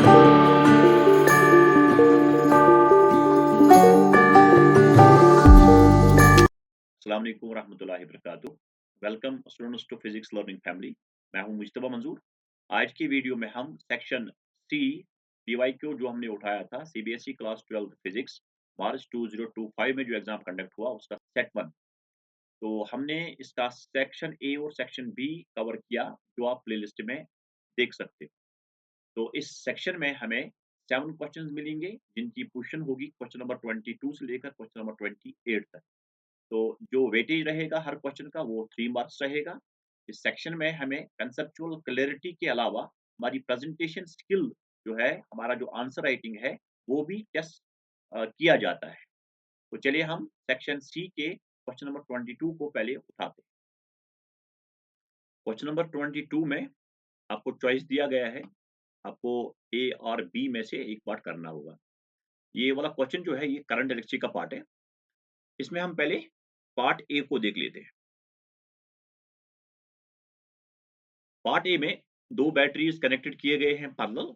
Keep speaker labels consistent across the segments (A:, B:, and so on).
A: अस्सलाम वालेकुम रहमतुल्लाहि वबरकातुहू। Welcome students to physics learning family. मैं हूं मुज्तबा मंजूर। आज की वीडियो में हम सेक्शन सी पीवाईक्यू जो हमने उठाया था सीबीएसई क्लास 12 फिजिक्स मार्च 2025 में जो एग्जाम कंडक्ट हुआ उसका सेट 1, तो हमने इसका सेक्शन ए और सेक्शन बी कवर किया, जो आप प्लेलिस्ट में देख सकते हो। तो इस सेक्शन में हमें 7 क्वेश्चंस मिलेंगे, जिनकी पोजीशन होगी क्वेश्चन नंबर 22 से लेकर क्वेश्चन नंबर 28 तक। तो जो वेटेज रहेगा हर क्वेश्चन का वो 3 मार्क्स रहेगा। इस सेक्शन में हमें कंसेप्चुअल क्लैरिटी के अलावा हमारी प्रेजेंटेशन स्किल जो है, हमारा जो आंसर राइटिंग है, वो भी टेस्ट किया जाता है। तो चलिए हम सेक्शन सी के क्वेश्चन नंबर 22 को पहले उठाते हैं। क्वेश्चन नंबर 22 में आपको चॉइस दिया गया है, आपको ए और बी में से एक पार्ट करना होगा। ये वाला क्वेश्चन जो है ये करंट इलेक्ट्रिक का पार्ट है। इसमें हम पहले पार्ट ए को देख लेते हैं। पार्ट ए में 2 बैटरीज कनेक्टेड किए गए हैं पैरेलल।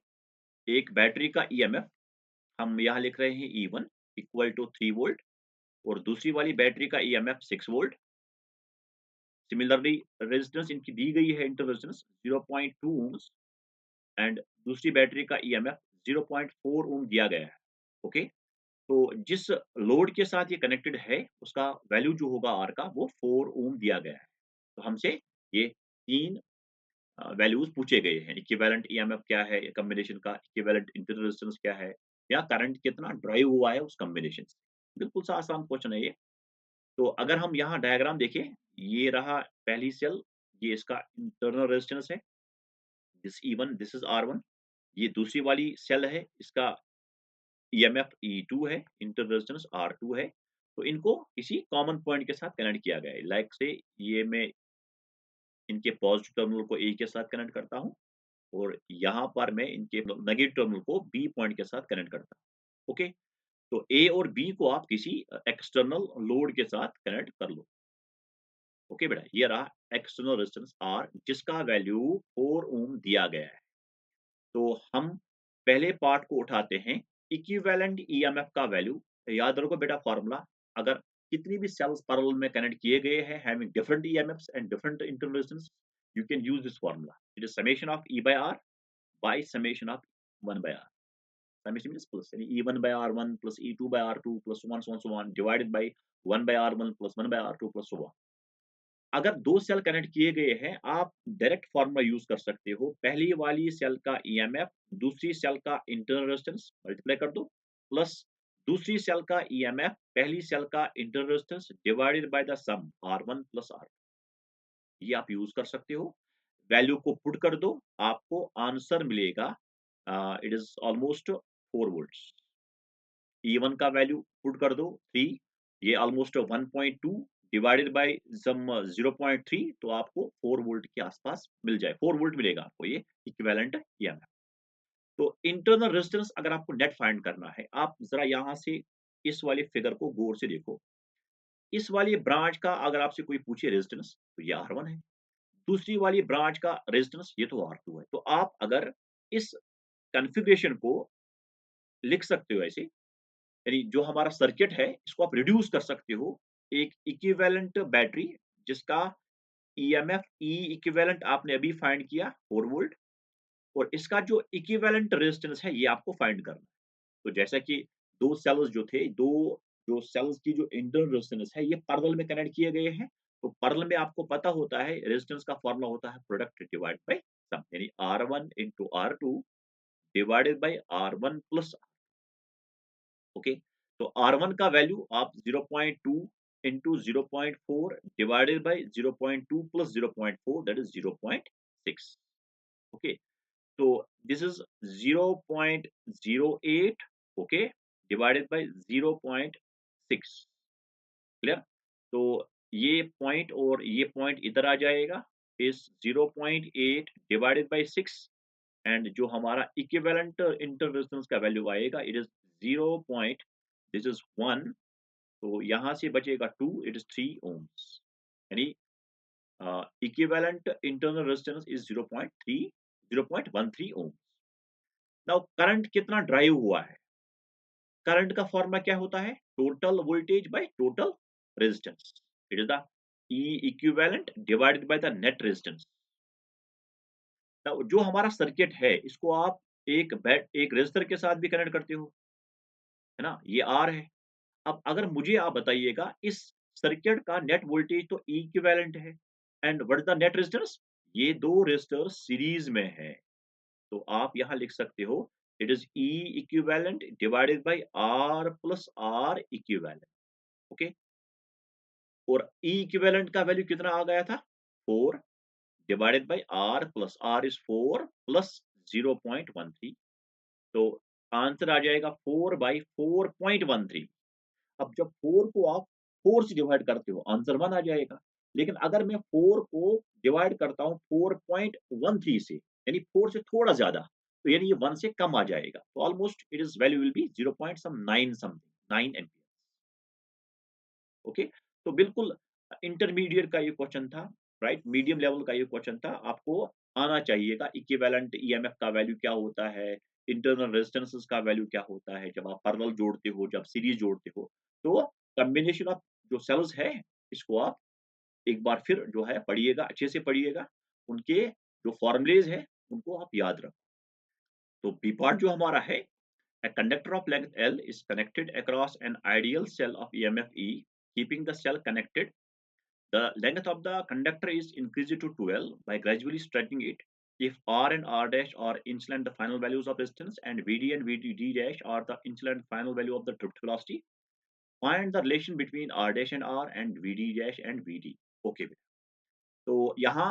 A: एक बैटरी का ईएमएफ हम यहाँ लिख रहे हैं E1 इक्वल टू 3 वोल्ट, और दूसरी वाली बैटरी का ईएमएफ 6 वोल्ट। सिमिलरली रेजिस्टेंस इनकी दी गई है, इंटर रेजिस्टेंस 0.2 ओम्स, एंड दूसरी बैटरी का ईएमएफ 0.4 ओम दिया गया है। ओके, तो जिस लोड के साथ ये कनेक्टेड है उसका वैल्यू जो होगा आर का वो 4 ओम दिया गया है। तो हमसे ये 3 वैल्यूज पूछे गए हैं। इक्विवेलेंट ईएमएफ क्या है कॉम्बिनेशन का, इक्विवेलेंट इंटर रेजिस्टेंस क्या है, या करंट कितना ड्राइव हुआ है उस कॉम्बिनेशन से। बिल्कुल सा आसान क्वेश्चन है ये। तो अगर हम यहाँ डायग्राम देखें, ये रहा पहली सेल, ये इसका इंटरनल रेजिस्टेंस है, this E1, this is R1। ये दूसरी वाली सेल है, इसका ईएमएफ E2 है, इंटर रेजिस्टेंस R2 है। तो इनको किसी कॉमन पॉइंट के साथ कनेक्ट किया गया है। लाइक से ये मैं इनके पॉजिटिव टर्मिनल को ए के साथ कनेक्ट करता हूँ, और यहाँ पर मैं इनके नेगेटिव टर्मिनल को बी पॉइंट के साथ कनेक्ट करता हूँ। ओके, तो ए और बी को आप किसी एक्सटर्नल लोड के साथ कनेक्ट कर लो। ओके बेटा, ये रहा एक्सटर्नल रेजिस्टेंस आर, जिसका वैल्यू 4 ओम दिया गया है। तो हम पहले पार्ट को उठाते हैं, इक्विवेलेंट ईएमएफ का वैल्यू। याद रखो बेटा फॉर्मूला, अगर कितनी भी सेल्स पैरेलल में कनेक्ट किए गए हैं having different EMFs and different internal resistance, you can use this formula. It is summation of E by R by summation of 1 by r. Summation means plus, यानी E1 by R1 plus E2 by R2 plus so on divided by 1 by R1 plus 1 by R2 plus so on. अगर 2 cell connect किए गए हैं, आप direct formula use कर सकते हो। पहली वाली सेल का ईएमएफ दूसरी सेल का इंटरनल रेजिस्टेंस मल्टीप्लाई कर दो, प्लस दूसरी सेल का ईएमएफ पहली सेल का internal resistance divided by the sum R1 plus R। ये आप यूज कर सकते हो। वैल्यू को पुट कर दो, आपको आंसर मिलेगा, it is almost 4 volts. E1 का वैल्यू पुट कर दो 3, ये ऑलमोस्ट 1.2 डिवाइडेड बाय सम 0.3, तो आपको 4 वोल्ट के आसपास मिल जाए, 4 वोल्ट मिलेगा आपको ये इक्विवेलेंट ईएमएफ। तो इंटरनल रेजिस्टेंस अगर आपको नेट फाइंड करना है, आप जरा यहाँ से इस वाले फिगर को गौर से देखो। इस वाली ब्रांच का अगर आपसे कोई पूछे रेजिस्टेंस, तो ये R1 है। दूसरी वाली ब्रांच का रेजिस्टेंस ये तो R2 है। तो आप अगर इस कॉन्फ़िगरेशन को लिख सकते हो ऐसे, यानी जो हमारा सर्किट है इसको आप रिड्यूस कर सकते हो। एक इक्विवेलेंट बैटरी जिसका ईएमएफ ई इक्विवेलेंट आपने अभी फाइंड किया 4 वोल्ट, और इसका जो इक्विवेलेंट रेजिस्टेंस है ये आपको फाइंड करना है। तो जैसा कि 2 सेल्स जो थे, 2 जो सेल्स की जो इंटरनल रेजिस्टेंस है ये पैरेलल में कनेक्ट किए गए हैं। तो पैरेलल में आपको पता होता है रेजिस्टेंस का फॉर्मूला होता है प्रोडक्ट डिवाइड बाय सम, यानी R1 into R2 divided by R1 plus. Okay, तो R1 का वैल्यू आप 0.2 into 0.4 divided by 0.2 plus 0.4, that is 0.6। Okay, तो this is 0.08, okay, divided by 0.6। Clear? तो ये पॉइंट और ये पॉइंट इधर आ जाएगा, इस 0.8 डिवाइडेड बाय 6, एंड जो हमारा इक्विवेलेंट इंटर रेजिस्टेंस का वैल्यू आएगा इट इज 0. दिस इज 1, तो यहाँ से बचेगा 2, इट इज 3 ओम्स, यानी equivalent internal resistance is 0.13 ohms. Now current कितना ड्राइव हुआ है? करंट का फॉर्मूला क्या होता है? Total voltage by total resistance. It is the E equivalent divided by the net resistance. Now जो हमारा सर्किट है, इसको आप एक रेजिस्टर के साथ भी कनेक्ट करते हो, है ना? ये R है। अब अगर मुझे आप बताइएगा, इस सर्किट का नेट वोल्टेज तो E इक्विवेलेंट है, and what is the net resistance? ये 2 रेजिस्टर सीरीज में हैं। तो आप यहाँ लिख सकते हो, it is E equivalent divided bye R plus R equivalent. Okay, और E इक्विवेलेंट का वैल्यू कितना आ गया था? 4 divided by R plus R is 4 plus 0.13। तो आंसर आ जाएगा 4 बाई 4.13। अब जब 4 को आप 4 से डिवाइड करते हो, आंसर 1 आ जाएगा। लेकिन अगर मैं 4 को डिवाइड करता हूँ 4.13 से, यानी 4 से थोड़ा ज़्यादा, तो यानी ये 1 से कम आ जाएगा। तो almost it is value will be 0 point some 9 something, 9 ampere. Okay, तो बिल्कुल इंटरमीडिएट का ये क्वेश्चन था, राइट? मीडियम लेवल का ये क्वेश्चन था। आपको आना चाहिएगा इक्विवेलेंट ईएमएफ का वैल्यू क्या होता है, इंटरनल रेजिस्टेंसेस का वैल्यू क्या होता है, जब आप पैरेलल जोड़ते हो, जब सीरीज जोड़ते हो। तो कॉम्बिनेशन ऑफ जो सेल्स है, इसको आप एक बार फिर जो है पढ़िएगा, अच्छे से पढ़िएगा। उनके जो फॉर्मूलेज हैं, उनको आप याद रखो। तो बी पार्ट जो हमारा है, a conductor of length L is connected across an ideal cell of EMF E, keeping the cell connected. The length of the conductor is increased to 12 by gradually stretching it. If R and R dash are initial and the final values of resistance, and VD and VD dash are the initial and final value of the drift velocity, find the relation between R dash and R and VD dash and VD. Okay. तो यहाँ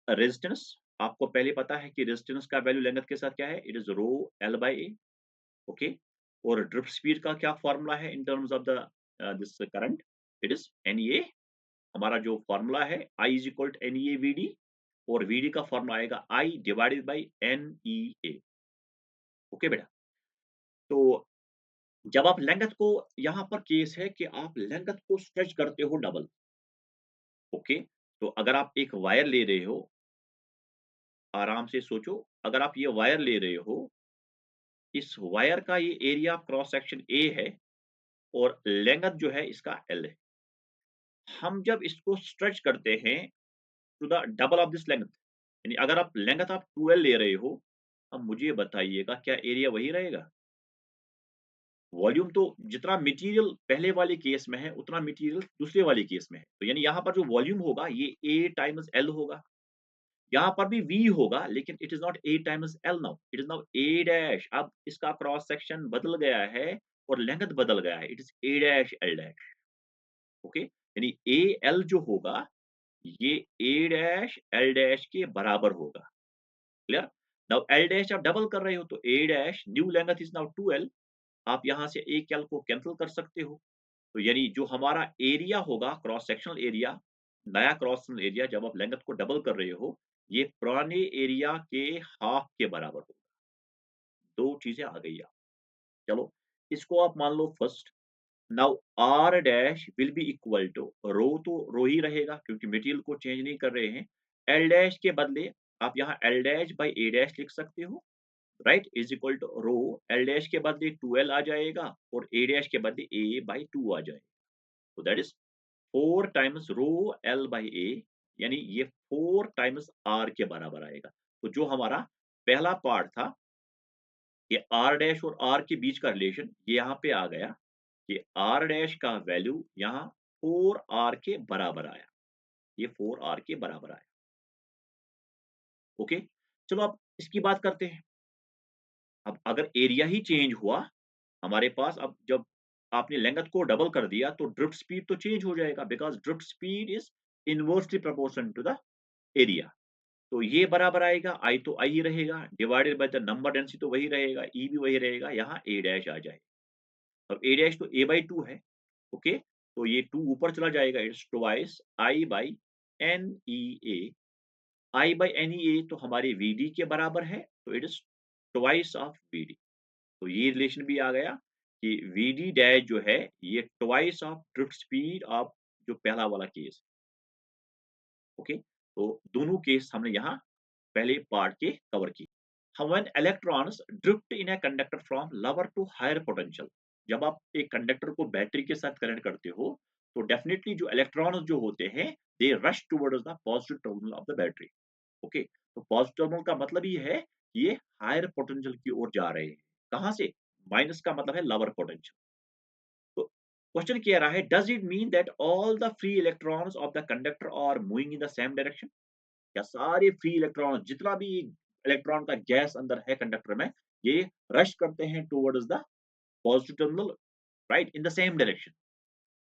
A: resistance आपको पहले पता है कि resistance का value length के साथ क्या है? It is rho L by A। Okay, और ड्रिफ्ट स्पीड का क्या फॉर्मूला है in terms of the this current? It is NEA। हमारा जो फॉर्मूला है, I is equal to NEA VD, और VD का फॉर्मूला आएगा I divided by NEA। Okay बेटा, तो जब आप लेंथ को, यहाँ पर केस है कि आप लेंथ को स्ट्रेच करते हो डबल। ओके, तो अगर आप एक वायर ले रहे हो, आराम से सोचो, अगर आप ये वायर ले रहे हो, इस वायर का ये एरिया क्रॉस सेक्शन A है, और लेंथ जो है इसका L है। हम जब इसको स्ट्रेच करते हैं to the double of this length, यानी अगर आप लेंथ आप 12 ले रहे हो, अब मुझे बताइएगा क्या एरिया वही रहेगा? वॉल्यूम तो जितना मटेरियल पहले वाले केस में है, उतना मटेरियल दूसरे वाले केस में है। तो यानी यहाँ पर जो वॉल्यूम होगा, ये A टाइम्स L होगा। यहाँ पर भी V होगा, लेकिन it is not A times L now, it is now A dash. अब इसका क्रॉस सेक्शन बदल गया है और लेंथ बदल गया है। It is A dash L dash. Okay, यानी AL जो होगा, ये A डैश L डैश के बराबर होगा। क्लियर? नाउ L डैश आप डबल कर रहे हो, तो A dash new length is now 2L। आप यहाँ से एक L को कैंसल कर सकते हो। तो यानी जो हमारा एरिया होगा, क्रॉस सेक्शनल एरिया, नया क्रॉस सेक्शनल एरिया, जब आप लेंथ को डबल कर रहे हो, ये पुराने एरिया के हाफ के बराबर होगा। 2 चीज़ें आ गई आप। चलो, इसको आप मान लो first. Now R dash will be equal to, rho तो रो ही रहेगा क्योंकि मटेरियल को चेंज नहीं कर रहे हैं। L डैश के बदले आप यहाँ L dash by A dash लिख सकते हो, right? Is equal to rho L dash के बदले 2L आ जाएगा, और A डैश के बदले A बाय 2 आ जाएगा। तो that is 4 times rho L by A, यानी ये 4 टाइम्स R के बराबर आएगा। तो जो हमारा पहला पार्ट था, ये R डैश और R के बीच का रिलेशन, ये यहाँ पे आ गया कि R डैश का वैल्यू यहाँ 4R के बराबर आया। ये 4R के बराबर आया। ओके? चलो अब इसकी बात करते हैं। अब अगर एरिया ही चेंज हुआ हमारे पास, अब जब आपने लेंथ को डबल कर दिया, तो ड्रिफ्ट स्पीड तो चेंज हो जाएगा, because drift speed is inversely proportional to the area. तो ये बराबर आएगा, I तो I ही रहेगा, divided by the number density तो वही रहेगा, E भी वही रहेगा, यहाँ A डैश आ जाएगा। अब A डैश तो A बाय 2 है। ओके? तो ये 2 ऊपर चला जाएगा, it's twice I by NEA। I by NEA तो हमारी VD के बराबर है, तो it is twice of VD। तो ये रिलेशन भी आ गया कि VD डैश जो है, ये twice of drift speed of जो पहला वाला केस। ओके? तो दोनों केस हमने यहाँ पहले पार्ट के कवर किए। When electrons drift in a conductor from lower to higher potential, जब आप एक कंडक्टर को बैटरी के साथ कनेक्ट करते हो, तो डेफिनेटली जो इलेक्ट्रॉन्स जो होते हैं, they rush towards the positive terminal of the battery. Okay, तो पॉजिटिव टर्मिनल का मतलब ये है कि ये हायर पोटेंशियल की ओर जा रहे हैं। कहाँ से? माइनस का मतलब है लोअर पोटेंशियल। तो क्वेश्चन कह रहा है, does it mean that all the free electrons of the conductor are moving in the same direction? क्या सारे फ्री इलेक्ट्रॉन, जितना भी इलेक्ट्रॉन का गैस अंदर है कंडक्टर में, ये रश करते हैं towards the positive terminal, right, in the same direction?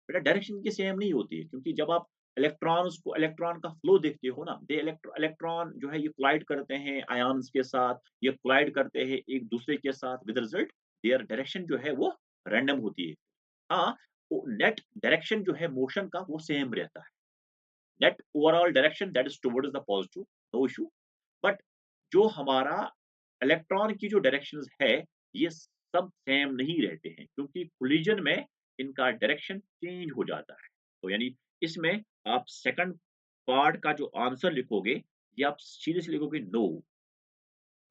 A: बेटा डायरेक्शन की सेम नहीं होती है, क्योंकि जब आप इलेक्ट्रॉन का फ्लो देखते हो ना, दे इलेक्ट्रॉन जो है ये कोलाइड करते हैं आयन्स के साथ, ये कोलाइड करते हैं एक दूसरे के साथ, विद रिजल्ट देयर डायरेक्शन जो है वो रैंडम होती है। हाँ, वो नेट डायरेक्शन जो है मोशन का वो सेम रहता है। Net overall direction that is towards the positive, no issue. But जो हमारा इलेक्ट्रॉन की जो डायरेक्शंस है, ये सब सेम नहीं रहते हैं, क्योंकि कोलिजन में इनका डायरेक्शन चेंज हो जाता है। तो यानी इसमें आप सेकंड पार्ट का जो आंसर लिखोगे, ये आप सीधे से लिखोगे no,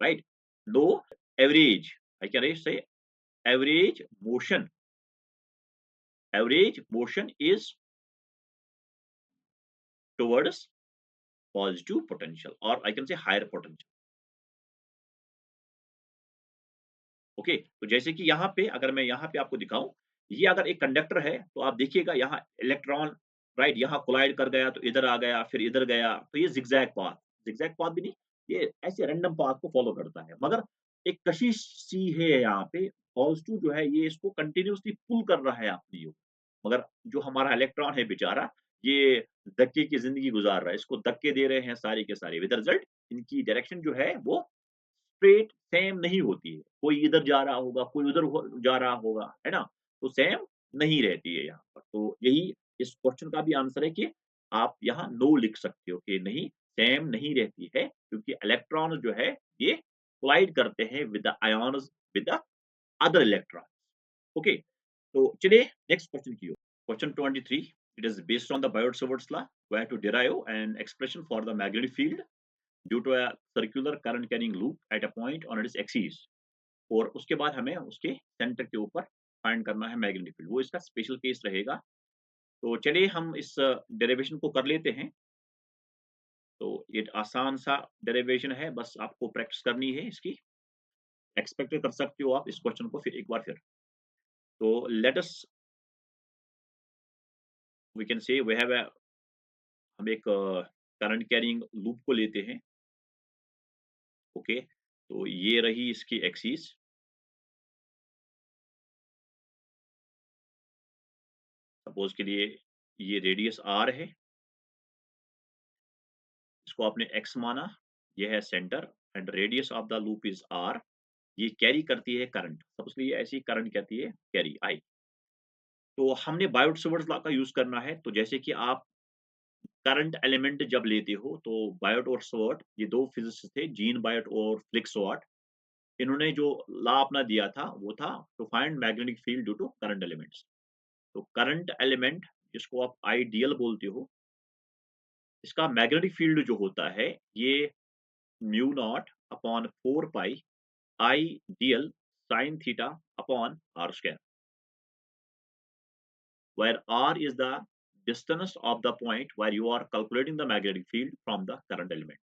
A: right? No average, I can say average motion is towards positive potential, और I can say higher potential. Okay, तो जैसे कि यहाँ पे अगर मैं यहाँ पे आपको दिखाऊँ, ये अगर एक कंडक्टर है, तो आप देखिएगा यहाँ इलेक्ट्रॉन, राइट, यहाँ कोलाइड कर गया, तो इधर आ गया, फिर इधर गया, तो ये ज़िगज़ैग पाथ भी नहीं, ये ऐसे रैंडम पाथ को फ़ॉलो करता है। मगर एक कशिश सी है यहाँ पे, पॉज़िटिव जो है ये इसको कंटीन्यूअसली पुल कर रहा है अपनी ओर। मगर जो हमारा इलेक्ट्रॉन है बेचारा, ये धक्के की ज़िंदगी गुज़ार रहा है, इसको धक्के दे रहे हैं सारे के सारे, विद द रिज़ल्ट इनकी डायरेक्शन जो है वो स्ट्रेट सेम नहीं होती है। कोई इधर जा रहा होगा, कोई उधर हो जा रहा होगा, है ना? तो सेम नहीं रहती है यहाँ पर। तो यही इस क्वेश्चन का भी आंसर है कि आप यहाँ नो लिख सकते हो कि नहीं, सेम नहीं रहती है, क्योंकि इलेक्ट्रॉन जो है ये कोलाइड करते हैं with the ions, with the other electron. Okay, तो चलिए नेक्स्ट क्वेश्चन की ओर। Question 23, it is based on the Biot Savart's law, we have to derive an expression for the magnetic field due to a circular current carrying loop at a point on its axis. और उसके बाद हमें उसके centre के ऊपर find करना है magnetic field, वो इसका स्पेशल केस रहेगा। तो चलिए हम इस डेरिवेशन को कर लेते हैं। तो ये आसान सा डेरिवेशन है, बस आपको प्रैक्टिस करनी है इसकी। एक्सपेक्ट कर सकते हो आप इस क्वेश्चन को फिर एक बार फिर। तो let us, we can say we have हम एक करंट कैरिंग लूप को लेते हैं। ओके, तो ये रही इसकी एक्सिस। सपोज के लिए ये रेडियस आर है, इसको आपने एक्स माना, ये है centre, and radius of the loop is R. ये कैरी करती है करंट, सपोज के लिए ऐसी करंट कहती है कैरी आई। तो हमने बायोट-सावर्ट्स लॉ का यूज करना है। तो जैसे कि आप करंट एलिमेंट जब लेते हो, तो बायोट और सावर्ट ये दो फिजिसिस्ट थे, जीन बायोट और फ्लिक्स वाट। इन्होंने जो लॉ अपना दिया था वो था to find magnetic field due to current elements. तो करंट एलिमेंट जिसको आप आइडियल बोलते हो, इसका मैग्नेटिक फील्ड जो होता है ये mu not upon 4 pi I DL sin theta upon r square, where r is the distance of the point where you are calculating the magnetic field from the current element.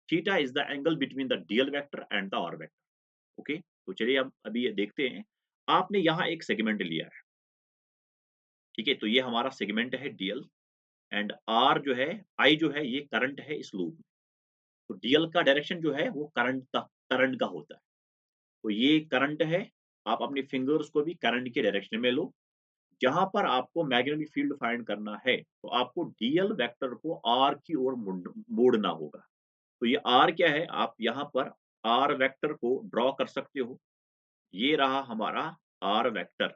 A: Theta is the angle between the dl vector and the r vector. Okay, तो चलिए अब अभी ये देखते हैं। आपने यहाँ एक सेगमेंट लिया है, ठीक है? तो ये हमारा सेगमेंट है dl, एंड r जो है, I जो है, ये करंट है इस लूप में। तो dl का डायरेक्शन जो है वो करंट का होता है। तो ये करंट है, आप अपनी फिंगर्स को भी करंट के डायरेक्शन में लो। जहाँ पर आपको मैग्नेटिक फील्ड फाइंड करना है, तो आपको डीएल वेक्टर को आर की ओर मोड़ना होगा। तो ये आर क्या है, आप यहाँ पर आर वेक्टर को ड्रॉ कर सकते हो। ये रहा हमारा आर वेक्टर,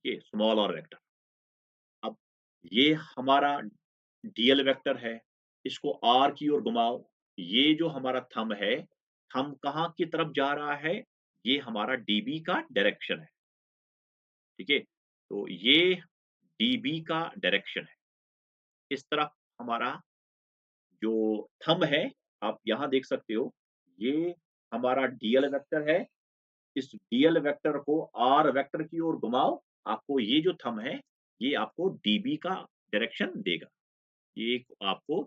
A: ये स्मॉल आर वेक्टर। अब ये हमारा डीएल वेक्टर है, इसको आर की ओर घुमाओ। ये जो हमारा थंब है, थंब कहाँ की तरफ जा रहा है? ये हमारा डीबी का डायरेक्शन है, ठीक है? तो ये डीबी का डायरेक्शन है। इस तरफ हमारा जो थंब है, आप यहाँ देख सकते हो, ये हमारा डीएल वेक्टर है। इस डीएल वेक्टर को आर वेक्टर की ओर घुमाओ, आपको ये जो थंब है, ये आपको डीबी का डायरेक्शन देगा। ये आपको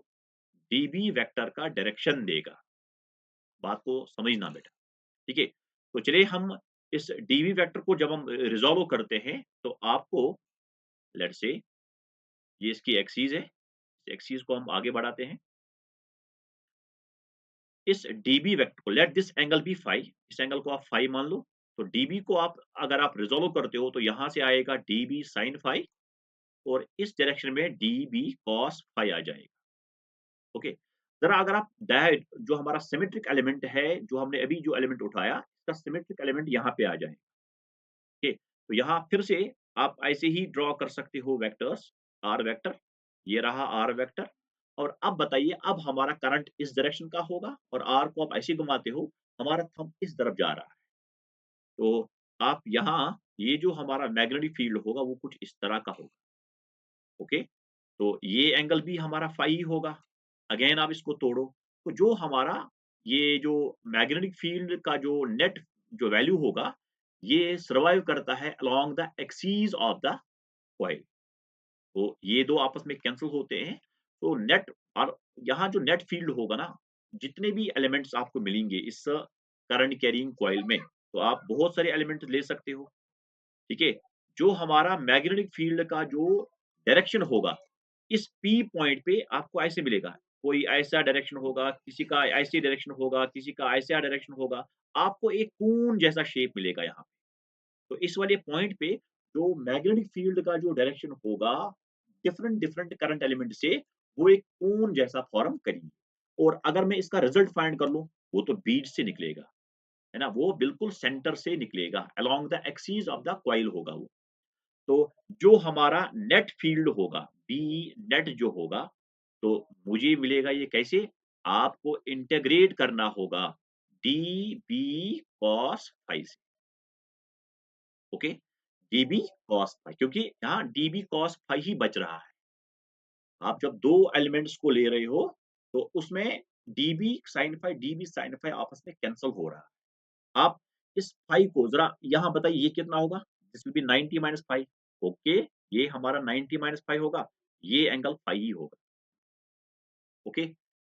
A: डीबी वेक्टर का डायरेक्शन देगा। बात को समझना बेटा, ठीक है? तो चलिए हम इस डीबी वेक्टर को जब हम रिज़ॉल्व करते हैं, तो आपको लेट्स से ये इसकी एक्सिस है, इस एक्सिस को हम आगे बढ़ाते हैं। इस डीबी वेक्टर को let this angle be phi, इस एंगल को आप फाई मान लो। तो डीबी को आप अगर आप रिज़ॉल्व करते हो तो यहाँ से आएगा डीबी साइन फाई और इस डायरेक्शन में डीबी कॉस फाई आ जाएगा। ओके? ज़रा अगर आप जो हमारा सिमेट्रिक एलिमेंट है, जो हमने अभी जो एलिमेंट उठाया, इसका सिमेट्रिक एलिमेंट यहाँ पे आ जाए। ओके? तो यहाँ फिर से आप ऐसे ही ड्रॉ कर सकते हो वेक्टर्स, आर वेक्टर, ये रहा आर वेक्टर। और अब बताइए अब हमारा करंट इस डायरेक्शन का होगा और आर को आप ऐसे घुमाते हो, हमारा थंब इस तरफ जा रहा है। तो आप यहाँ ये जो हमारा मैग्नेटिक फील्ड होगा वो कुछ इस तरह का होगा। ओके? तो ये एंगल भी हमारा फाई ही होगा। अगेन आप इसको तोड़ो, तो जो हमारा ये जो मैग्नेटिक फील्ड का जो नेट जो वैल्यू होगा, ये सर्वाइव करता है along the axis of the coil. तो ये 2 आपस में कैंसल होते हैं, तो नेट और यहाँ जो नेट फील्ड होगा ना, जितने भी एलिमेंट्स आपको मिलेंगे इस करंट कैरिंग कॉइल में, तो आप बहुत सारे एलिमेंट ले सकते हो, ठीक है? जो हमारा मैग्नेटिक फील्ड का जो डायरेक्शन होगा, इस P पॉइंट पे आपको ऐसे मिलेगा। कोई ऐसा डायरेक्शन होगा, किसी का ऐसे डायरेक्शन होगा, किसी का ऐसा डायरेक्शन होगा। आपको एक कोन जैसा शेप मिलेगा यहाँ। तो इस वाले पॉइंट पे जो मैग्नेटिक फील्ड का जो डायरेक्शन होगा, डिफरेंट डिफरेंट करंट एलिमेंट से वो एक कोन जैसा फॉर्म करेंगे। और अगर मैं इसका रिजल्ट फाइंड कर लूँ, वो तो बीज से निकलेगा, है ना? वो बिल्कुल सेंटर से निकलेगा, along the axis of the coil होगा वो। तो जो हमारा नेट फील्ड होगा, बी नेट जो होगा, तो मुझे मिलेगा ये कैसे? आपको इंटीग्रेट करना होगा डी बी कॉस फाई से, ओके? डीबी कॉस फाई, क्योंकि यहाँ डीबी कॉस फाई ही बच रहा है। आप जब 2 एलिमेंट्स को ले रहे हो, तो उसमें डीबी साइन फाई आपस में कैंसल हो रहा है। आप इस फाई को ज़रा यहाँ बताइए ये कितना होगा? This will be 90 minus phi, okay? ये हमारा 90 माइनस फाई होगा, ये एंगल फाई ही होगा, ओके?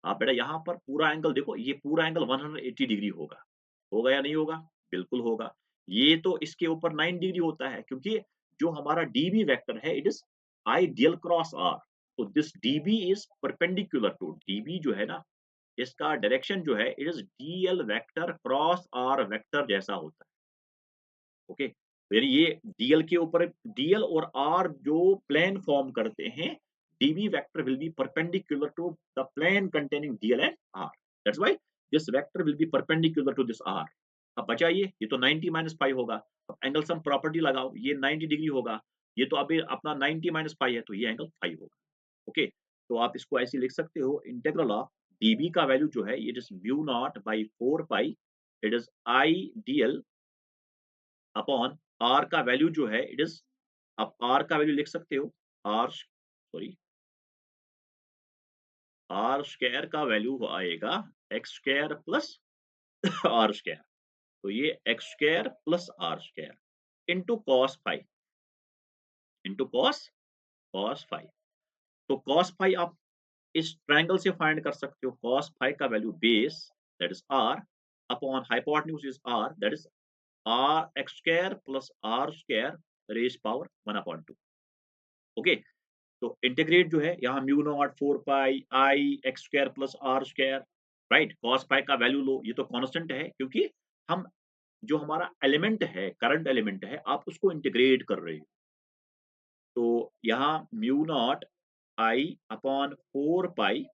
A: आप बेटा यहाँ पर पूरा एंगल देखो, ये पूरा एंगल 180 डिग्री होगा। होगा या नहीं होगा? बिल्कुल होगा। ये तो इसके ऊपर 9 डिग्री होता है, क्योंकि जो हमारा डीबी वेक्टर है it is I dl cross r. तो this dB is perpendicular to dB जो है ना, इसका डायरेक्शन जो है it is dl vector cross r vector जैसा होता है। ओके? तो यानी ये डीएल के ऊपर डीएल और आर जो प्लेन फॉर्म करते हैं, dB vector will be perpendicular to the plane containing dl and R. That's why this vector will be perpendicular to this R. अब बचाइए, ये तो 90 माइनस पाई होगा। अब एंगल सम प्रॉपर्टी लगाओ, ये 90 डिग्री होगा। ये तो अभी अपना 90 माइनस पाई है, तो ये एंगल फाई होगा। ओके? तो आप इसको ऐसे लिख सकते हो, इंटीग्रल ऑफ डीबी का वैल्यू जो है it is mu naught by 4 pi, it is I dl upon R का वैल्यू जो है इट इज़, आप आर का वैल्यू लिख सकते हो, आर सॉरी आर स्क्वायर का वैल्यू आएगा X square plus are square. तो ये X square plus are square into cos phi, into cos phi. तो कॉस फाई आप इस ट्रायंगल से फाइंड कर सकते हो। कॉस फाई का value base that is R upon hypotenuse is R, that is R X square plus are square raise power 1 upon 2। Okay? तो integrate जो है यहाँ mu naught 4 pi I X square plus are square, right? Cos pi का value लो, ये तो constant है क्योंकि हम जो हमारा एलिमेंट है, करंट एलिमेंट है, आप उसको इंटीग्रेट कर रहे हो। तो यहाँ mu naught I upon 4 pi,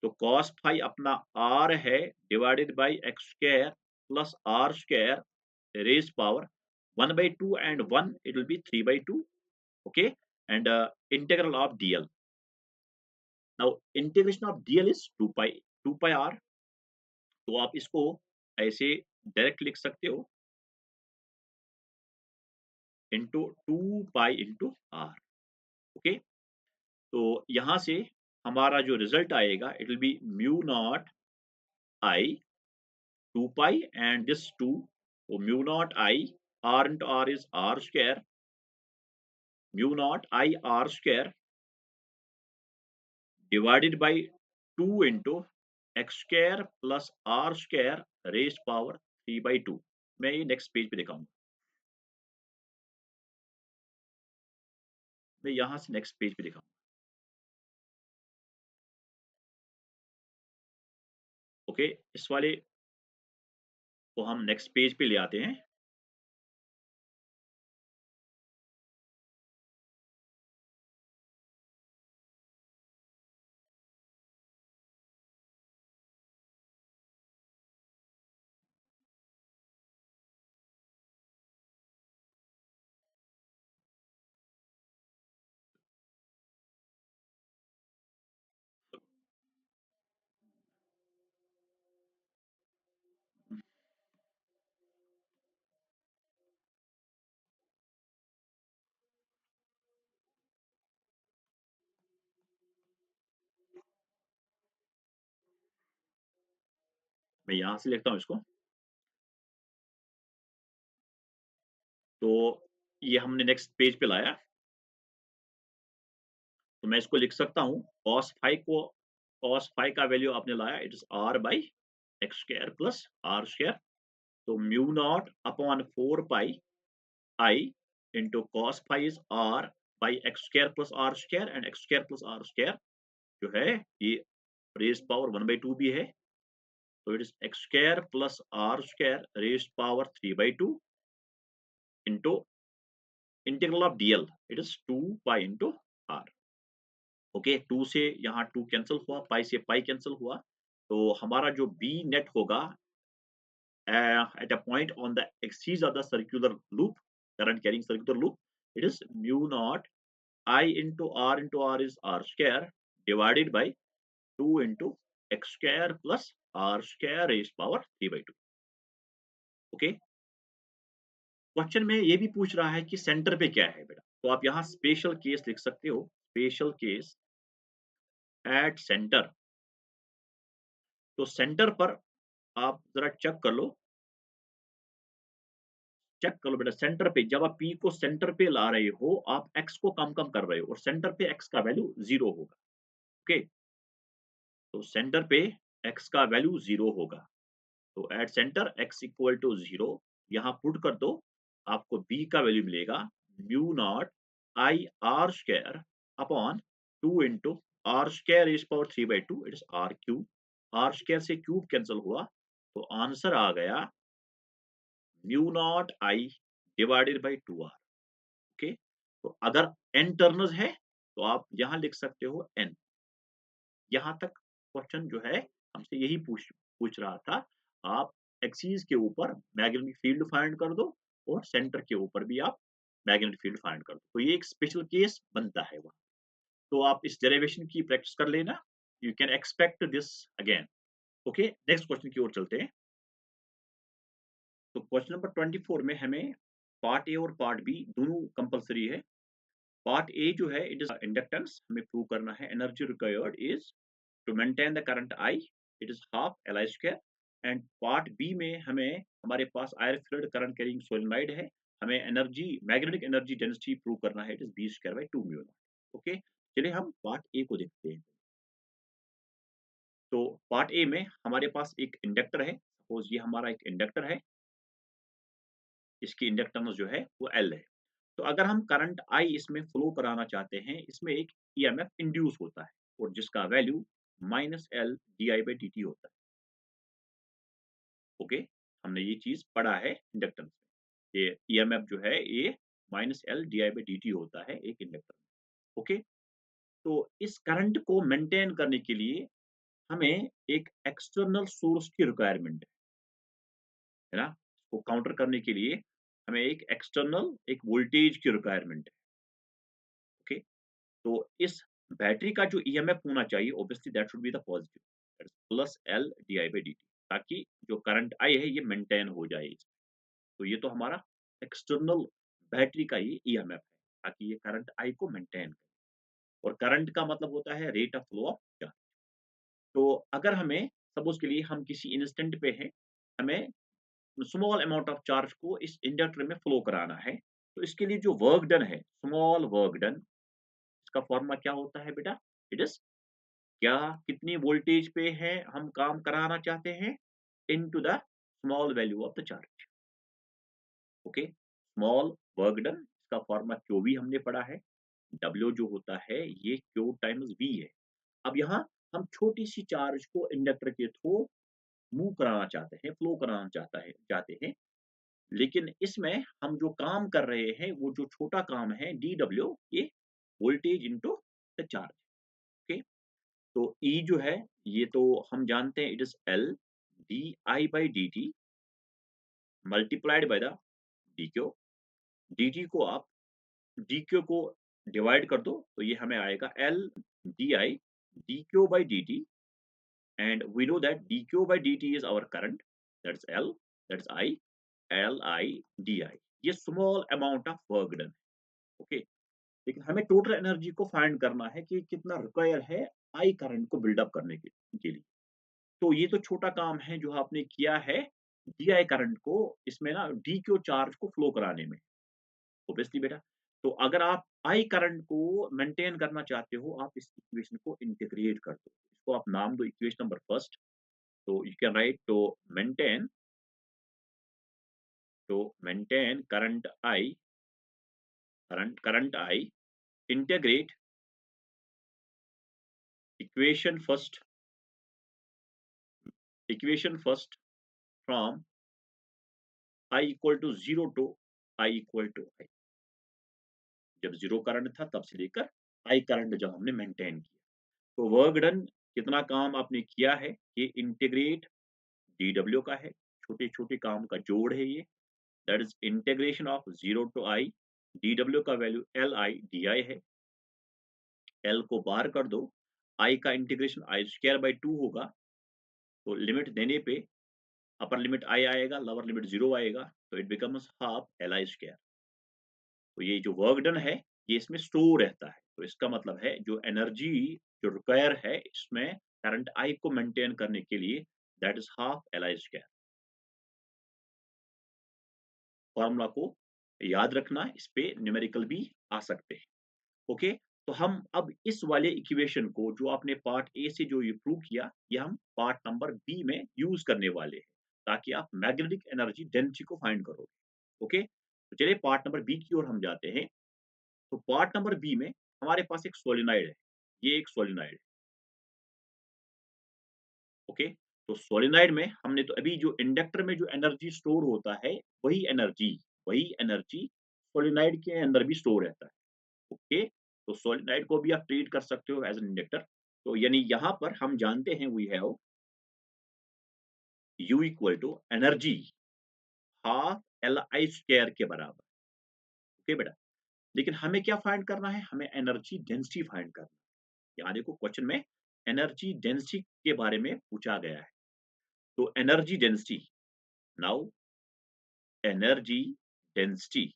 A: तो कॉस फाई अपना आर है divided by X square plus are square raise power 1 by 2 and 1 it will be 3 by 2, okay? And integral of dl. Now integration of dl is 2 pi r, तो आप इसको ऐसे direct लिख सकते हो into 2 pi into R, okay? तो यहाँ से हमारा जो रिजल्ट आएगा it will be mu naught I 2 pi and this 2, so mu naught I r into r is r square, mu naught I r square divided by 2 into x square plus r square raised power 3 by 2। मैं ये next page पे दिखाऊंगा, मैं यहां से next page पे दिखाऊंगा। Okay, इस वाले को हम नेक्स्ट पेज पे ले आते हैं। मैं यहां से लिखता हूं इसको। तो ये हमने नेक्स्ट पेज पे लाया, तो मैं इसको लिख सकता हूँ cos फाइव का वैल्यू आपने लाया, it is r by x square plus are square, तो mu not upon 4 pi I into cos five is r by x square plus are square, and x square plus are square जो है ये raise power 1 by 2 भी है, तो it is X square plus are square raise power 3 by 2 into integral of dl, it is 2 pi into R. Okay, 2 से यहाँ 2 cancel हुआ, पाई से पाई कैंसिल हुआ, तो हमारा जो बी नेट होगा at a point on the axis of the circular loop, current carrying circular loop, it is mu naught I into r is r square divided by 2 into x square plus r square raised power 3 by 2। Okay, question में ये भी पूछ रहा है कि centre पे क्या है बेटा, तो आप यहाँ स्पेशल केस लिख सकते हो, स्पेशल केस एट सेंटर। तो सेंटर पर आप जरा चेक कर लो, चेक कर लो बेटा, सेंटर पे जब आप p को सेंटर पे ला रहे हो, आप x को कम कम कर रहे हो और सेंटर पे x का वैल्यू 0 होगा। ओके, तो सेंटर पे x का वैल्यू 0 होगा, तो at centre x equal to 0 यहाँ पुट कर दो, आपको b का वैल्यू मिलेगा mu naught I R square upon 2 into R square is power 3 by 2, it is R cube, R square से क्यूब कैंसिल हुआ, तो आंसर आ गया mu naught I divided by 2r। Okay, तो अगर n टर्नर्स है तो आप यहां लिख सकते हो n। यहां तक क्वेश्चन जो है हमसे यही पूछ पूछ रहा था, आप एक्सीस के ऊपर मैग्नेटिक फील्ड फाइंड कर दो और सेंटर के ऊपर भी आप मैग्नेटिक फील्ड फाइंड कर दो, तो ये एक स्पेशल केस बनता है वहां। तो आप इस डेरिवेशन की प्रैक्टिस कर लेना, you can expect this again. Okay, next question की ओर चलते हैं। तो क्वेश्चन नंबर 24 में हमें पार्ट ए और पार्ट बी दोनों कंपलसरी है। पार्ट ए जो है इट इज इंडक्टेंस, हमें प्रूव करना है energy required is to maintain the current I, it is half L I square, and part B में हमें हमारे पास air filled current carrying solenoid है, हमें energy magnetic energy density prove करना है, it is B square by 2 mu naught. Okay, चलिए हम पार्ट ए को देखते हैं। तो पार्ट ए में हमारे पास एक इंडक्टर है, सपोज ये हमारा एक इंडक्टर है, इसकी इंडक्टेंस जो है वो एल है। तो अगर हम करंट आई इसमें फ्लो कराना चाहते हैं, इसमें एक ईएमएफ इंड्यूस होता है और जिसका value minus L D I by D T होता है। ओके, हमने ये चीज पढ़ा है इंडक्टेंस में, ये ईएमएफ जो है ये minus L D I by D T होता है एक इंडक्टर में। ओके, तो इस करंट को मेंटेन करने के लिए हमें एक एक्सटर्नल सोर्स की रिक्वायरमेंट है ना, इसको काउंटर करने के लिए हमें एक एक्सटर्नल एक वोल्टेज की रिक्वायरमेंट है। ओके, तो इस बैटरी का जो ईएमएफ होना चाहिए obviously that should be the positive, plus L D I by D T, ताकि जो करंट आई है ये मेंटेन हो जाए। तो ये तो हमारा एक्सटर्नल बैटरी का ये ईएमएफ है, ताकि ये करंट आई को मेंटेन करे, और करंट का मतलब होता है rate of flow of charge. तो अगर हमें सपोज के लिए हम किसी इंस्टेंट पे हैं, हमें स्मॉल अमाउंट ऑफ चार्ज को इस इंडक्टर में फ्लो कराना है। तो इसके लिए जो वर्क डन है, स्मॉल वर्क डन, इसका फॉर्मूला क्या होता है बेटा? इट इज़, क्या कितनी वोल्टेज पे है हम काम कराना चाहते हैं, into the small value of the charge. Okay, small work done, इसका फॉर्मूला क्यू भी हमने पढ़ा है। डब्ल्यू जो होता है ये क्यू टाइम्स वी है। अब यहाँ हम छोटी सी चार्ज को इंडक्टर के थ्रू मूव कराना चाहते हैं, फ्लो कराना चाहते हैं, लेकिन इसमें हम जो काम कर रहे हैं वो जो छोटा काम है डी डब्ल्यू, ये voltage into the charge. Okay, तो ई जो है ये तो हम जानते हैं, it is L D I by D T multiplied by the D Q. D T को आप डी क्यू को डिवाइड कर दो तो ये हमें आएगा L D I D Q by D T, and we know that dq by dt is our current, that's L, that's I, L I d I, ये small amount of work done. Okay, लेकिन हमें total energy को find करना है कि कितना require है I current को बिल्डअप करने के लिए। तो ये तो छोटा काम है जो आपने किया है डी आई करंट को इसमें ना डी क्यू चार्ज को फ्लो कराने में, ऑब्वियसली बेटा। तो अगर आप आई करंट को मेंटेन करना चाहते हो, आप इस इक्वेशन को इंटीग्रेट कर दो, इसको आप नाम दो equation number first. So you can write to maintain current I, integrate equation first from I equal to 0 to I equal to I। जब जीरो करंट था तब से लेकर आई करंट जब हमने मेंटेन किया, तो वर्क डन कितना काम आपने किया है, ये इंटीग्रेट डी डब्ल्यू का है, छोटे छोटे काम का जोड़ है ये, that is integration of 0 to I, d डब्ल्यू का value L I d I है, एल को बाहर कर दो, आई का इंटीग्रेशन आई स्क्वायर बाई 2 होगा, तो लिमिट देने पे अपर लिमिट आई आएगा, लोअर लिमिट 0 आएगा, तो it becomes half L I square. तो ये जो वर्क डन है ये इसमें स्टोर रहता है, तो इसका मतलब है जो एनर्जी जो रिक्वायर है इसमें करंट आई को मेंटेन करने के लिए, that is half L I square. Formula को याद रखना, इस पे न्यूमेरिकल भी आ सकते हैं। ओके, तो हम अब इस वाले इक्वेशन को जो आपने पार्ट ए से जो ये प्रूव किया, ये हम पार्ट नंबर बी में यूज करने वाले हैं, ताकि आप मैग्नेटिक एनर्जी डेंसिटी को फाइंड करोगे। ओके, तो चलिए पार्ट नंबर बी की ओर हम जाते हैं। तो पार्ट नंबर बी में हमारे पास एक सोलेनॉइड है, ये एक सोलेनॉइड है। ओके, तो सोलेनॉइड में हमने तो अभी जो इंडक्टर में जो एनर्जी स्टोर होता है, वही एनर्जी सोलेनॉइड के अंदर भी स्टोर रहता है। ओके, तो सोलेनॉइड को भी आप ट्रीट कर सकते हो एज एन इंडक्टर। तो यानी यहाँ पर हम जानते हैं we have U equal to energy half L I square के बराबर। ओके बेटा, लेकिन हमें क्या फाइंड करना है, हमें एनर्जी डेंसिटी फाइंड करना है। यहाँ देखो क्वेश्चन में एनर्जी डेंसिटी के बारे में पूछा गया है। तो energy density, now energy density,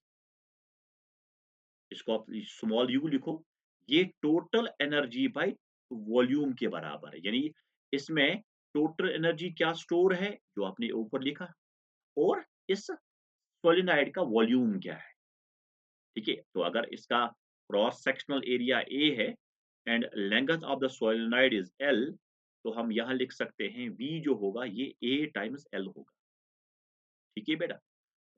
A: इसको आप स्मॉल यू लिखो, ये टोटल एनर्जी बाय वॉल्यूम के बराबर है। यानी इसमें टोटल एनर्जी क्या स्टोर है जो आपने ऊपर लिखा, और इस सोलेनॉइड का वॉल्यूम क्या है। ठीक है, तो अगर इसका क्रॉस सेक्शनल एरिया ए है and length of the solenoid is L, तो हम यहाँ लिख सकते हैं V जो होगा ये A टाइम्स L होगा। ठीक है बेटा,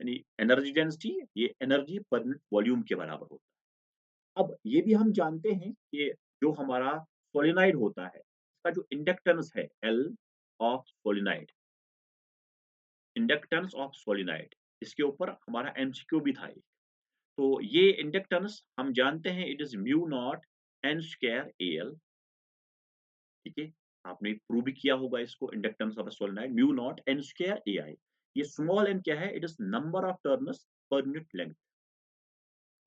A: यानी एनर्जी डेंसिटी ये एनर्जी पर यूनिट वॉल्यूम के बराबर होता है। अब ये भी हम जानते हैं कि जो हमारा सोलेनॉइड होता है, इसका जो इंडक्टेंस है L of solenoid, inductance of solenoid, इसके ऊपर हमारा एमसीक्यू भी था एक। तो ये इंडक्टेंस हम जानते हैं it is mu not N square A L. ठीक है, आपने प्रूव भी किया होगा इसको, inductance of a solenoid mu not N square A I. ये स्मॉल एन क्या है, it is number of turns per unit length.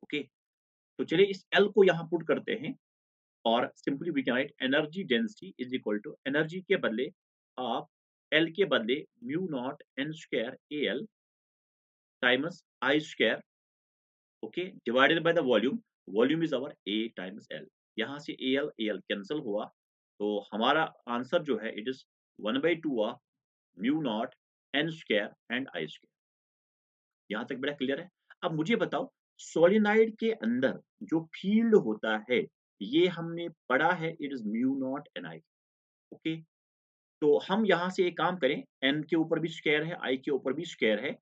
A: Okay, तो चलिए इस एल को यहाँ पुट करते हैं, और simply we can write energy density is equal to energy के बदले आप एल के बदले mu not N square A L times I square, okay, divided by the volume, volume is our A times L. यहाँ से A L cancel हुआ, तो हमारा आंसर जो है it is 1/2 of mu naught N square and I square. यहाँ तक बड़ा क्लियर है? अब मुझे बताओ सोलेनोइड के अंदर जो फ़ील्ड होता है, ये हमने पढ़ा है it is mu not N I, okay? तो हम यहाँ से एक काम करें, एन के ऊपर भी स्क्वायर है, आई के ऊपर भी स्क्वायर है।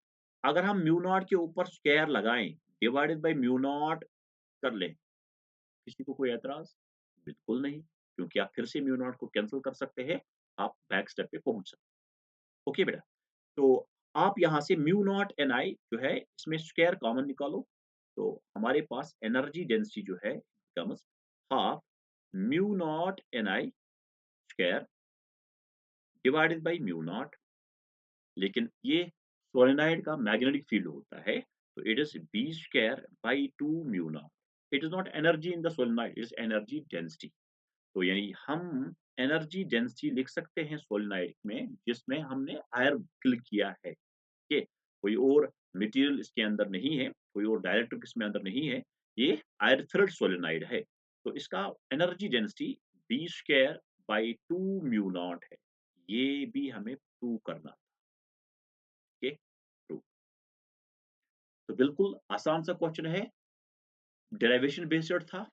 A: अगर हम म्यू नॉट के ऊपर स्क्वायर लगाएँ, डिवाइडेड बाय म्यू नॉट कर लें, किसी को कोई ऐतराज़? बिल्कुल नहीं, क्योंकि आप फिर से म्यू नॉट को कैंसल कर सकते हैं, आप बैक स्टेप पे पहुँच सकते हैं। ओके बेटा? तो आप यहाँ से म्यू नॉट एन आई जो है इसमें स्क्वायर कॉमन निकालो, तो हमारे पास एनर्जी डेंसिटी जो है becomes half mu not N I square divided by mu naught. लेकिन ये सोलेनोइड का मैग्नेटिक फील्ड होता है, तो it is B square by 2 mu naught. It is not energy in the solenoid, it is energy density. तो यानी हम energy density लिख सकते हैं सोलेनोइड में जिसमें हमने आयरन फिल किया है। ओके, कोई और मटेरियल इसके अंदर नहीं है, कोई और डाइलेक्ट्रिक इसमें अंदर नहीं है, ये आयरन फिल्ड सोलेनोइड है। तो इसका energy density B square by 2 mu naught है। ये भी हमें प्रूव करना, ओके, प्रूव। तो बिल्कुल आसान सा क्वेश्चन है, डेरिवेशन बेस्ड था,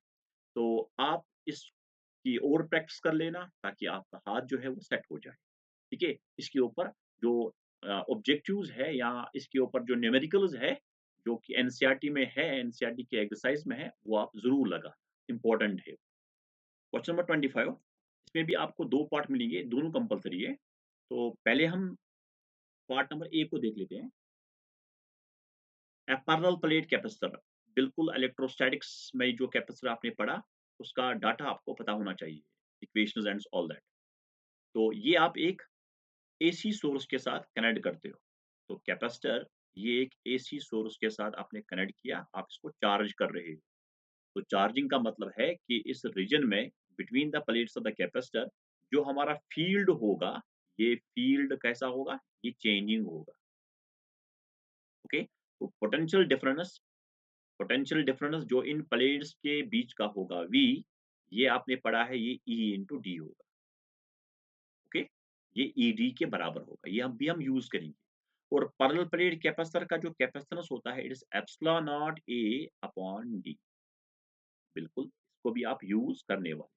A: तो आप इसकी और प्रैक्टिस कर लेना ताकि आपका हाथ जो है वो सेट हो जाए। ठीक है? इसके ऊपर जो ऑब्जेक्टिव्स है या इसके ऊपर जो न्यूमेरिकल्स है, जो कि एनसीईआरटी में है, एनसीईआरटी के एक्सरसाइज में है, वो आप ज़रूर लगाना, इम्पोर्टेंट है। क्वेश्चन नंबर 25, इसमें भी आपको 2 पार्ट मिलेंगे, दोनों कंपल्सरी है। तो पहले हम पार्ट नंबर ए को देख लेते हैं। पैरेलल प्लेट कैपेसिटर, बिल्कुल इलेक्ट्रोस्टैटिक्स में जो कैपेसिटर आपने पढ़ा, उसका डाटा आपको पता होना चाहिए, इक्वेशंस एंड ऑल दैट। तो ये आप एक एसी सोर्स के साथ कनेक्ट करते हो। तो कैपेसिटर ये एक एसी सोर्स के साथ आपने कनेक्ट किया, आप इसको चार्ज कर रहे हो। तो चार्जिंग का मतलब है कि इस रीजन में between the plates of the capacitor जो हमारा फील्ड होगा, ये फील्ड कैसा होगा? ये चेंजिंग होगा, ओके? तो पोटेंशियल डिफरेंस जो इन प्लेट्स के बीच का होगा V, ये आपने पढ़ा है ये E इंटू डी होगा, ओके? ये ईडी के बराबर होगा, ये हम यूज़ करेंगे। और पैरेलल प्लेट कैपेसिटर का जो कैपेसिटेंस होता है it is epsilon naught A upon D. बिल्कुल, इसको भी आप यूज़ करने वाले।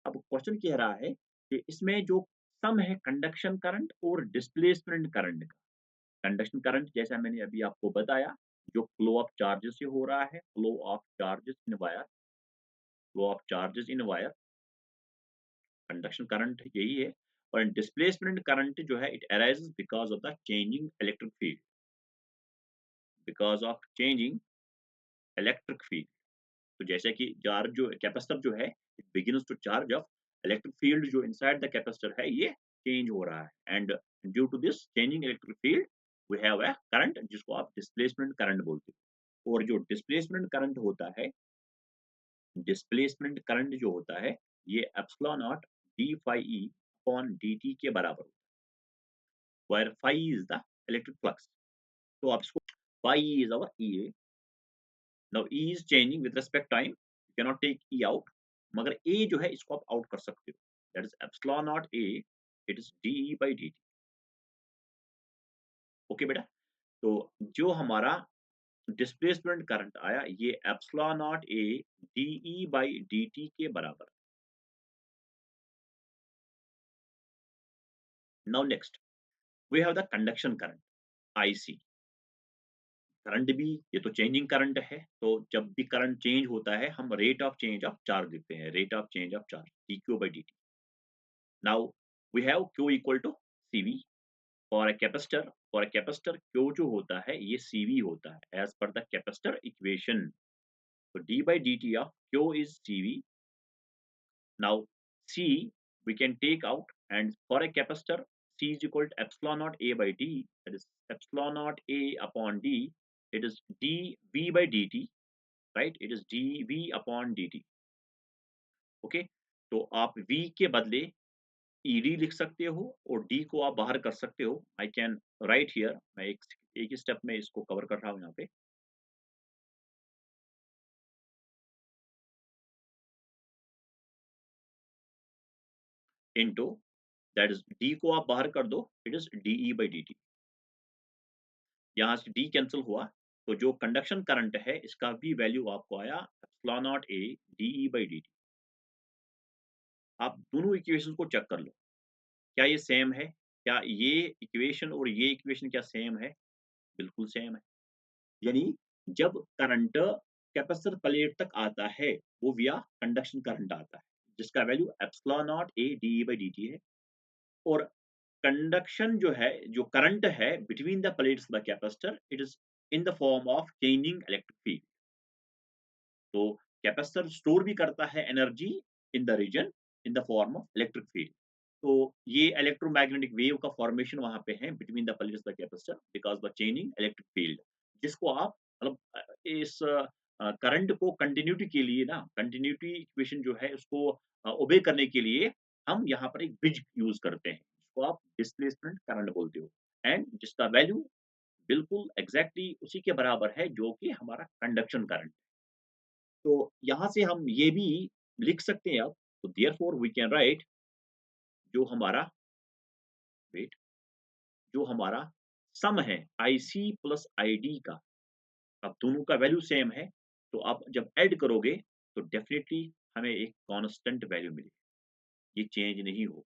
A: अब क्वेश्चन कह रहा है कि इसमें जो सम है कंडक्शन करंट और डिस्प्लेसमेंट करंट का। कंडक्शन करंट जैसा मैंने अभी आपको बताया, जो फ्लो ऑफ चार्जेस से हो रहा है, flow of charges in wire, conduction current यही है। और डिस्प्लेसमेंट करंट जो है it arises because of the changing electric field, because of changing electric field. तो जैसे कि चार्ज जो कैपेसिटर जो है it begins to charge up, electric field जो इनसाइड द कैपेसिटर है ये चेंज हो रहा है and due to this changing electric field we have a current जिसको आप डिस्प्लेसमेंट करंट बोलते हो। और जो डिस्प्लेसमेंट करंट जो होता है ये epsilon naught D phi E upon dt के बराबर होता है, where phi is the electric flux. तो आप इसको phi is our E. Now E is changing with respect time, you cannot take E out, मगर A जो है इसको आप आउट कर सकते हो, that is epsilon naught A, it is dE by dt। Okay बेटा? तो जो हमारा डिस्प्लेसमेंट करंट आया ये epsilon naught A dE by dt के बराबर। Now next we have the conduction current IC। Current भी ये तो चेंजिंग करंट है, तो जब भी करंट चेंज होता है हम rate of change of charge लिखते हैं, rate of change of charge dq by dt। Now we have q equal to CV for a capacitor Q जो होता है ये CV होता है as per the capacitor equation. तो d by dt of Q is CV। Now C we can take out, and for a capacitor C is equal to epsilon naught A by D, that is epsilon naught A upon D, it is dV by dt, right? It is dV upon dt, okay? तो आप V के बदले ED लिख सकते हो और D को आप बाहर कर सकते हो। आई कैन राइट हियर, मैं एक ही स्टेप में इसको कवर कर रहा हूँ यहाँ पे। इनटू दैट इज डी को आप बाहर कर दो, it is DE by D T. यहाँ से डी कैंसिल हुआ, तो जो कंडक्शन करंट है इसका भी वैल्यू आपको आया epsilon naught A DE by D T. आप दोनों इक्वेशन को चेक कर लो, क्या ये सेम है? क्या ये इक्वेशन और ये इक्वेशन क्या सेम है? बिल्कुल सेम है। यानी जब करंट कैपेसिटर प्लेट तक आता है, वो विया कंडक्शन करंट आता है, जिसका value epsilon naught A DE by D T है। और कंडक्शन जो है, जो करंट है between the plates the capacitor, it is in the form of changing electric field. तो कैपेसिटर स्टोर भी करता है energy in the region in the form of electric field. तो ये इलेक्ट्रोमैग्नेटिक वेव का फॉर्मेशन वहां पे है between the plates the capacitor because the changing electric field, जिसको आप मतलब इस करंट को कंटिन्यूटी के लिए ना, कंटिन्यूटी इक्वेशन जो है उसको ओबे करने के लिए हम यहाँ पर एक ब्रिज यूज करते हैं, जिसको आप डिस्प्लेसमेंट करंट बोलते हो, एंड जिसका वैल्यू बिल्कुल एग्जैक्टली उसी के बराबर है जो कि हमारा कंडक्शन करंट। तो यहाँ से हम ये भी लिख सकते हैं अब, तो देयरफॉर वी कैन राइट जो हमारा वेट जो हमारा सम है आईसी प्लस आईडी का, अब दोनों का वैल्यू सेम है, तो आप जब ऐड करोगे तो डेफिनेटली हमें एक कांस्टेंट वैल्यू मिलेगी, ये चेंज नहीं होगा।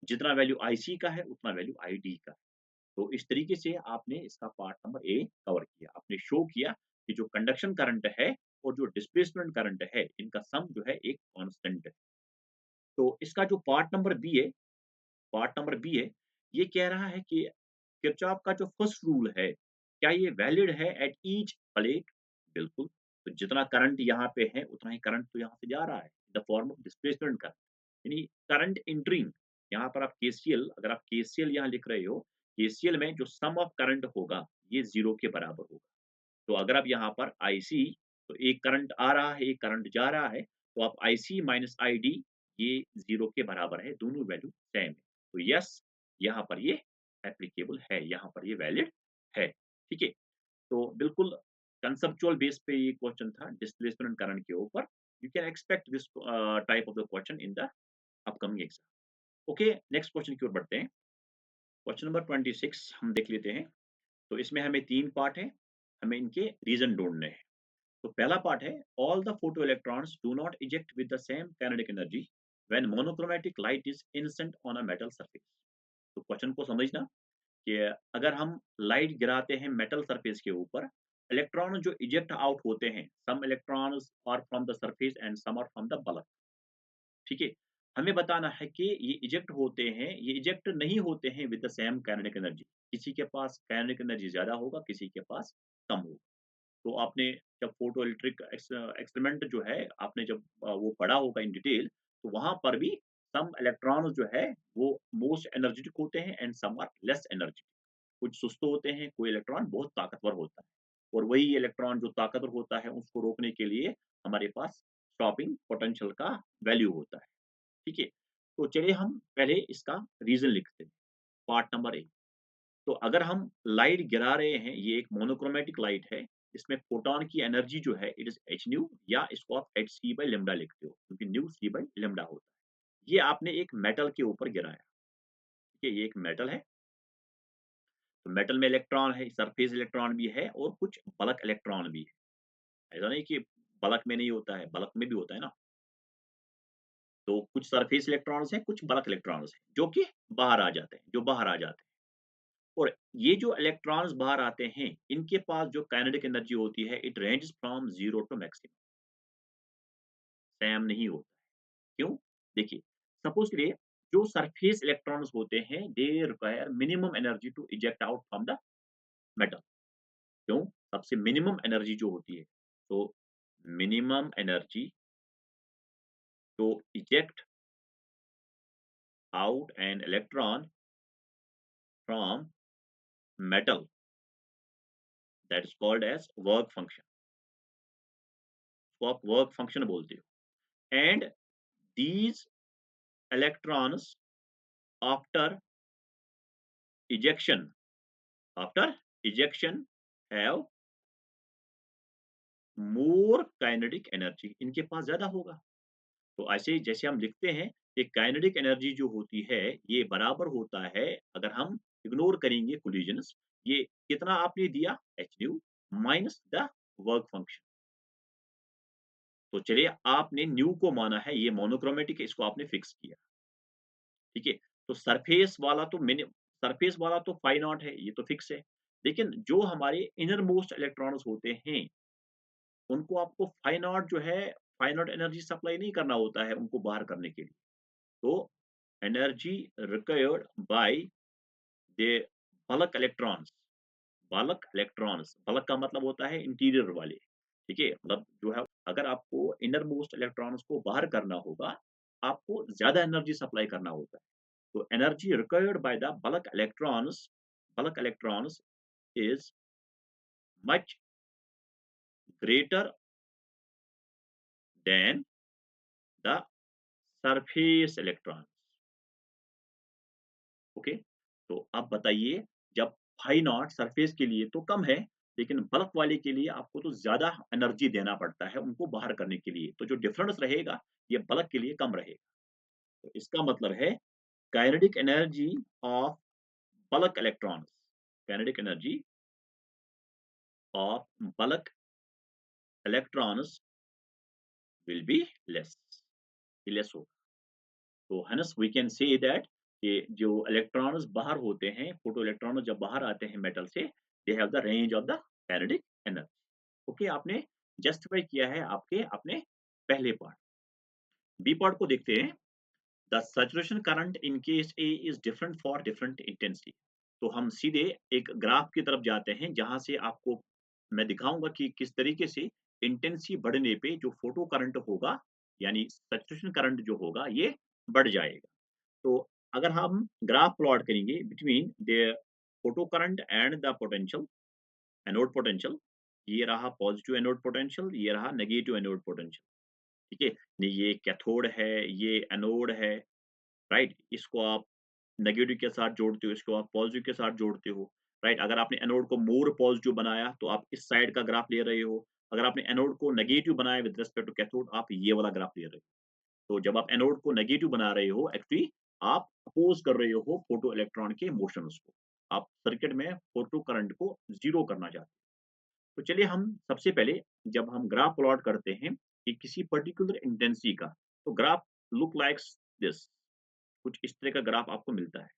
A: जितना वैल्यू आईसी का है उतना वैल्यू आईडी का है। तो इस तरीके से आपने इसका पार्ट नंबर ए कवर किया, आपने शो किया कि जो कंडक्शन करंट है और जो डिस्प्लेसमेंट करंट है, इनका सम जो है एक कांस्टेंट है। तो इसका जो पार्ट नंबर बी है, ये कह रहा है कि किरचॉफ का जो फर्स्ट रूल है, क्या ये वैलिड है एट ईच प्लेट? बिल्कुल। तो जितना करंट यहाँ पे है, उतना ही करंट तो यहाँ से जा रहा है, इन the form of displacement current. यानी करंट एंटरिंग, यहाँ पर आप केसीएल, अगर आप केसीएल यहाँ लिख रहे हो, केसीएल में जो सम ऑफ करंट होगा, ये 0 के बराबर होगा। तो अगर आप यहाँ पर आईसी, तो एक करंट आ रहा है, एक करंट जा रहा है, तो आप आईसी माइनस आईडी, ये 0 के बराबर है, दोनों वैल्यू सेम है। तो यस, यहाँ पर ये एप्लीकेबल है, यहाँ पर ये वैलिड है। ठीक है? तो बिल्कुल कंसेप्चुअल बेस पे ये क्वेश्चन था डिस्प्लेसमेंट करंट के ऊपर। You can expect this type of the question in the upcoming exam. Okay, next question की ओर बढ़ते हैं। क्वेश्चन नंबर 26 हम देख लेते हैं। तो इसमें हमें 3 पार्ट है, हमें इनके रीज़न ढूँढने हैं। तो पहला पार्ट है, all the photo electrons do not eject with the same kinetic energy when monochromatic light is incident on a metal surface. तो क्वेश्चन को समझना कि अगर हम लाइट गिराते हैं मेटल सरफेस के ऊपर, इलेक्ट्रॉन जो इजेक्ट आउट होते हैं, some electrons are from the surface and some are from the bulk. ठीक है? हमें बताना है कि ये इजेक्ट होते हैं, ये इजेक्ट नहीं होते हैं with the same kinetic energy. किसी के पास काइनेटिक एनर्जी ज़्यादा होगा, किसी के पास कम होगा। तो आपने जब फोटो इलेक्ट्रिक एक्सपेरिमेंट जो है, आपने जब वो पढ़ा होगा इन डिटेल, तो वहाँ पर भी सम इलेक्ट्रॉन जो है वो मोस्ट एनर्जेटिक होते हैं and some are less energetic. कुछ सुस्त होते हैं, कोई इलेक्ट्रॉन बहुत ताकतवर होता है, और वही इलेक्ट्रॉन जो ताकतवर होता है उसको रोकने के लिए हमारे पास स्टॉपिंग पोटेंशियल का वैल्यू होता है। ठीक है? तो चलिए हम पहले इसका रीज़न लिखते हैं, पार्ट नंबर ए। तो अगर हम लाइट गिरा रहे हैं, ये एक मोनोक्रोमैटिक लाइट है, इसमें फोटॉन की एनर्जी जो है इट इज एच न्यू, या इसको आप एच सी बाई लेमडा लिखते हो, क्योंकि न्यू सी बाई लेमडा होता है। ये आपने एक मेटल के ऊपर गिराया। ठीक है? ये एक मेटल है, तो मेटल में इलेक्ट्रॉन है, सरफेस इलेक्ट्रॉन भी है और कुछ बल्क इलेक्ट्रॉन भी है। ऐसा नहीं कि बल्क में नहीं होता है, बल्क में भी होता है ना। तो कुछ सरफेस इलेक्ट्रॉन्स हैं, कुछ बल्क इलेक्ट्रॉन्स हैं, जो कि बाहर आ जाते हैं, जो बाहर आ जाते हैं। और ये जो इलेक्ट्रॉन्स बाहर आते हैं, इनके पास जो काइनेटिक एनर्जी होती है, it ranges from 0 to maximum, same नहीं होता। क्यों? देखिए, सपोज़ करिए जो सरफेस इलेक्ट्रॉन्स होते हैं, they require minimum energy to eject out from the metal. क्यों? सबसे मिनिमम एनर्जी जो होती है, तो minimum energy to eject out an electron from metal, that is called as work function. इसको आप वर्क फंक्शन बोलते हो। And these electrons after ejection after ejection have more kinetic energy, इनके पास ज्यादा होगा। तो ऐसे ही जैसे हम लिखते हैं कि काइनेटिक एनर्जी जो होती है, ये बराबर होता है अगर हम इग्नोर करेंगे कोलिजन्स, ये कितना आपने दिया H new minus the work function. तो चलिए आपने न्यू को माना है, ये मोनोक्रोमैटिक है, इसको आपने फिक्स किया, ठीक है? तो सरफेस वाला तो फाइ नॉट है, ये तो फिक्स है। लेकिन जो हमारे इनर मोस्ट इलेक्ट्रॉन्स होते हैं, उनको आपको फाइ नॉट जो है, फाइ नॉट एनर्जी सप्लाई नहीं करना होता है उनको बाहर करने के लिए। तो energy required by the bulk electrons, bulk का मतलब होता है इंटीरियर वाले, ठीक है? मतलब जो है अगर आपको इनर मोस्ट इलेक्ट्रॉन्स को बाहर करना होगा, आपको ज़्यादा एनर्जी सप्लाई करना होता है। तो energy required by the bulk electrons is much greater than the surface electrons, okay? तो अब बताइए जब फाइ नॉट सरफेस के लिए तो कम है, लेकिन बल्क वाले के लिए आपको तो ज़्यादा एनर्जी देना पड़ता है उनको बाहर करने के लिए। तो जो डिफरेंस रहेगा, ये बल्क के लिए कम रहेगा। तो इसका मतलब है kinetic energy of bulk electrons, kinetic energy of bulk electrons will be less, ये लेस होगा। तो hence we can say that ये जो इलेक्ट्रॉन्स बाहर होते हैं, फोटो इलेक्ट्रॉन्स जब बाहर आते हैं मेटल से, they have the range of the kinetic energy. Okay, आपने जस्टिफाई किया है आपके अपने पहले पार्ट। बी पार्ट को देखते हैं। The saturation current in case A is different for different intensity. तो हम सीधे एक ग्राफ की तरफ जाते हैं जहां से आपको मैं दिखाऊंगा कि किस तरीके से इंटेंसिटी बढ़ने पे जो फोटो करंट होगा, यानी सैचुरेशन करंट जो होगा ये बढ़ जाएगा। तो अगर हम ग्राफ प्लॉट करेंगे between the photo current and the potential, anode potential, ये रहा पॉजिटिव एनोड पोटेंशियल, ये रहा नेगेटिव एनोड पोटेंशियल, ठीक है? नहीं, ये कैथोड है, ये एनोड है, राइट? इसको आप नेगेटिव के साथ जोड़ते हो, इसको आप पॉजिटिव के साथ जोड़ते हो, राइट? अगर आपने एनोड को मोर पॉजिटिव बनाया तो आप इस साइड का ग्राफ ले रहे हो। अगर आपने एनोड को नेगेटिव बनाया विद रिस्पेक्ट टू कैथोड, आप ये वाला ग्राफ ले रहे हो। तो जब आप एनोड को नेगेटिव बना रहे हो, एक्चुअली आप अपोज कर रहे हो फोटो इलेक्ट्रॉन के मोशंस को। आप सर्किट में फोटो करंट को ज़ीरो करना चाहते हैं। तो चलिए हम सबसे पहले जब हम ग्राफ प्लॉट करते हैं कि किसी पर्टिकुलर इंटेंसिटी का, तो ग्राफ लुक लाइक्स दिस, कुछ इस तरह का ग्राफ आपको मिलता है।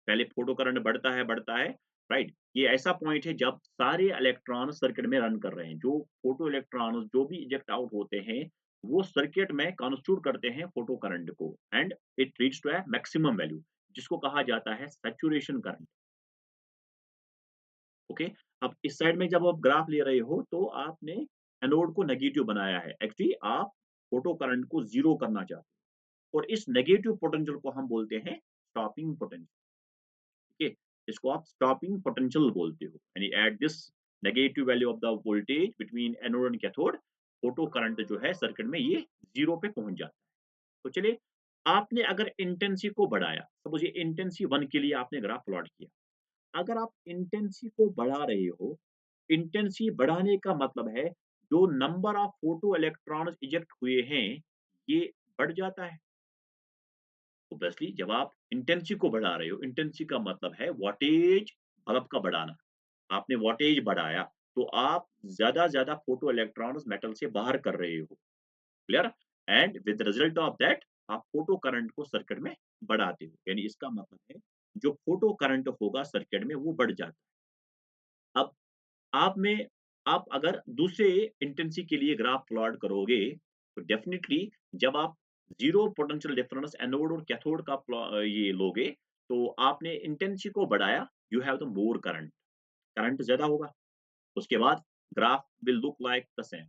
A: पहले फोटो करंट बढ़ता है, राइट? ये ऐसा पॉइंट है जब सारे इलेक्ट्रॉन सर्किट में रन कर रहे हैं। जो फोटो इलेक्ट्रॉन जो भी इजेक्ट आउट होते हैं, वो सर्किट में कॉन्स्टिट्यूट करते हैं फोटो करंट को, and it reach to a maximum value, जिसको कहा जाता है सैचुरेशन करंट, ओके? अब इस साइड में जब आप ग्राफ ले रहे हो, तो आपने एनोड को नेगेटिव बनाया है। एक्चुअली आप फोटो करंट को ज़ीरो करना चाहते हो, और इस नेगेटिव पोटेंशियल को हम बोलते हैं स्टॉपिंग पोटेंशियल। ओके, इसको आप स्टॉपिंग पोटेंशियल बोलते हो, यानी at this negative value of the voltage between anode and cathode, photo current जो है सर्किट में ये जीरो पे पहुंच जाता है। तो चलिए, आपने अगर इंटेंसिटी को बढ़ाया, सपोज ये इंटेंसिटी 1 के लिए आपने ग्राफ प्लॉट किया। अगर आप इंटेंसिटी को बढ़ा रहे हो, इंटेंसिटी बढ़ाने का मतलब है जो number of photo electrons eject हुए हैं, ये बढ़ जाता है। ऑब्वियसली जब आप इंटेंसिटी को बढ़ा रहे हो, इंटेंसिटी का मतलब है वॉटेज बल्ब का बढ़ाना। आपने वॉटेज बढ़ाया, तो आप ज़्यादा फोटो इलेक्ट्रॉन्स मेटल से बाहर कर रहे हो, clear? And with result of that आप फोटो करंट को सर्किट में बढ़ाते हो, यानी इसका मतलब है जो फोटो करंट होगा सर्किट में वो बढ़ जाता है। अब आप में आप अगर दूसरे इंटेंसिटी के लिए ग्राफ प्लॉट करोगे, तो डेफिनिटली जब आप ज़ीरो पोटेंशियल डिफरेंस एनोड और कैथोड का ये लोगे, तो आपने इंटेंसिटी को बढ़ाया, you have the more current, current ज़्यादा होगा। उसके बाद graph will look like the same.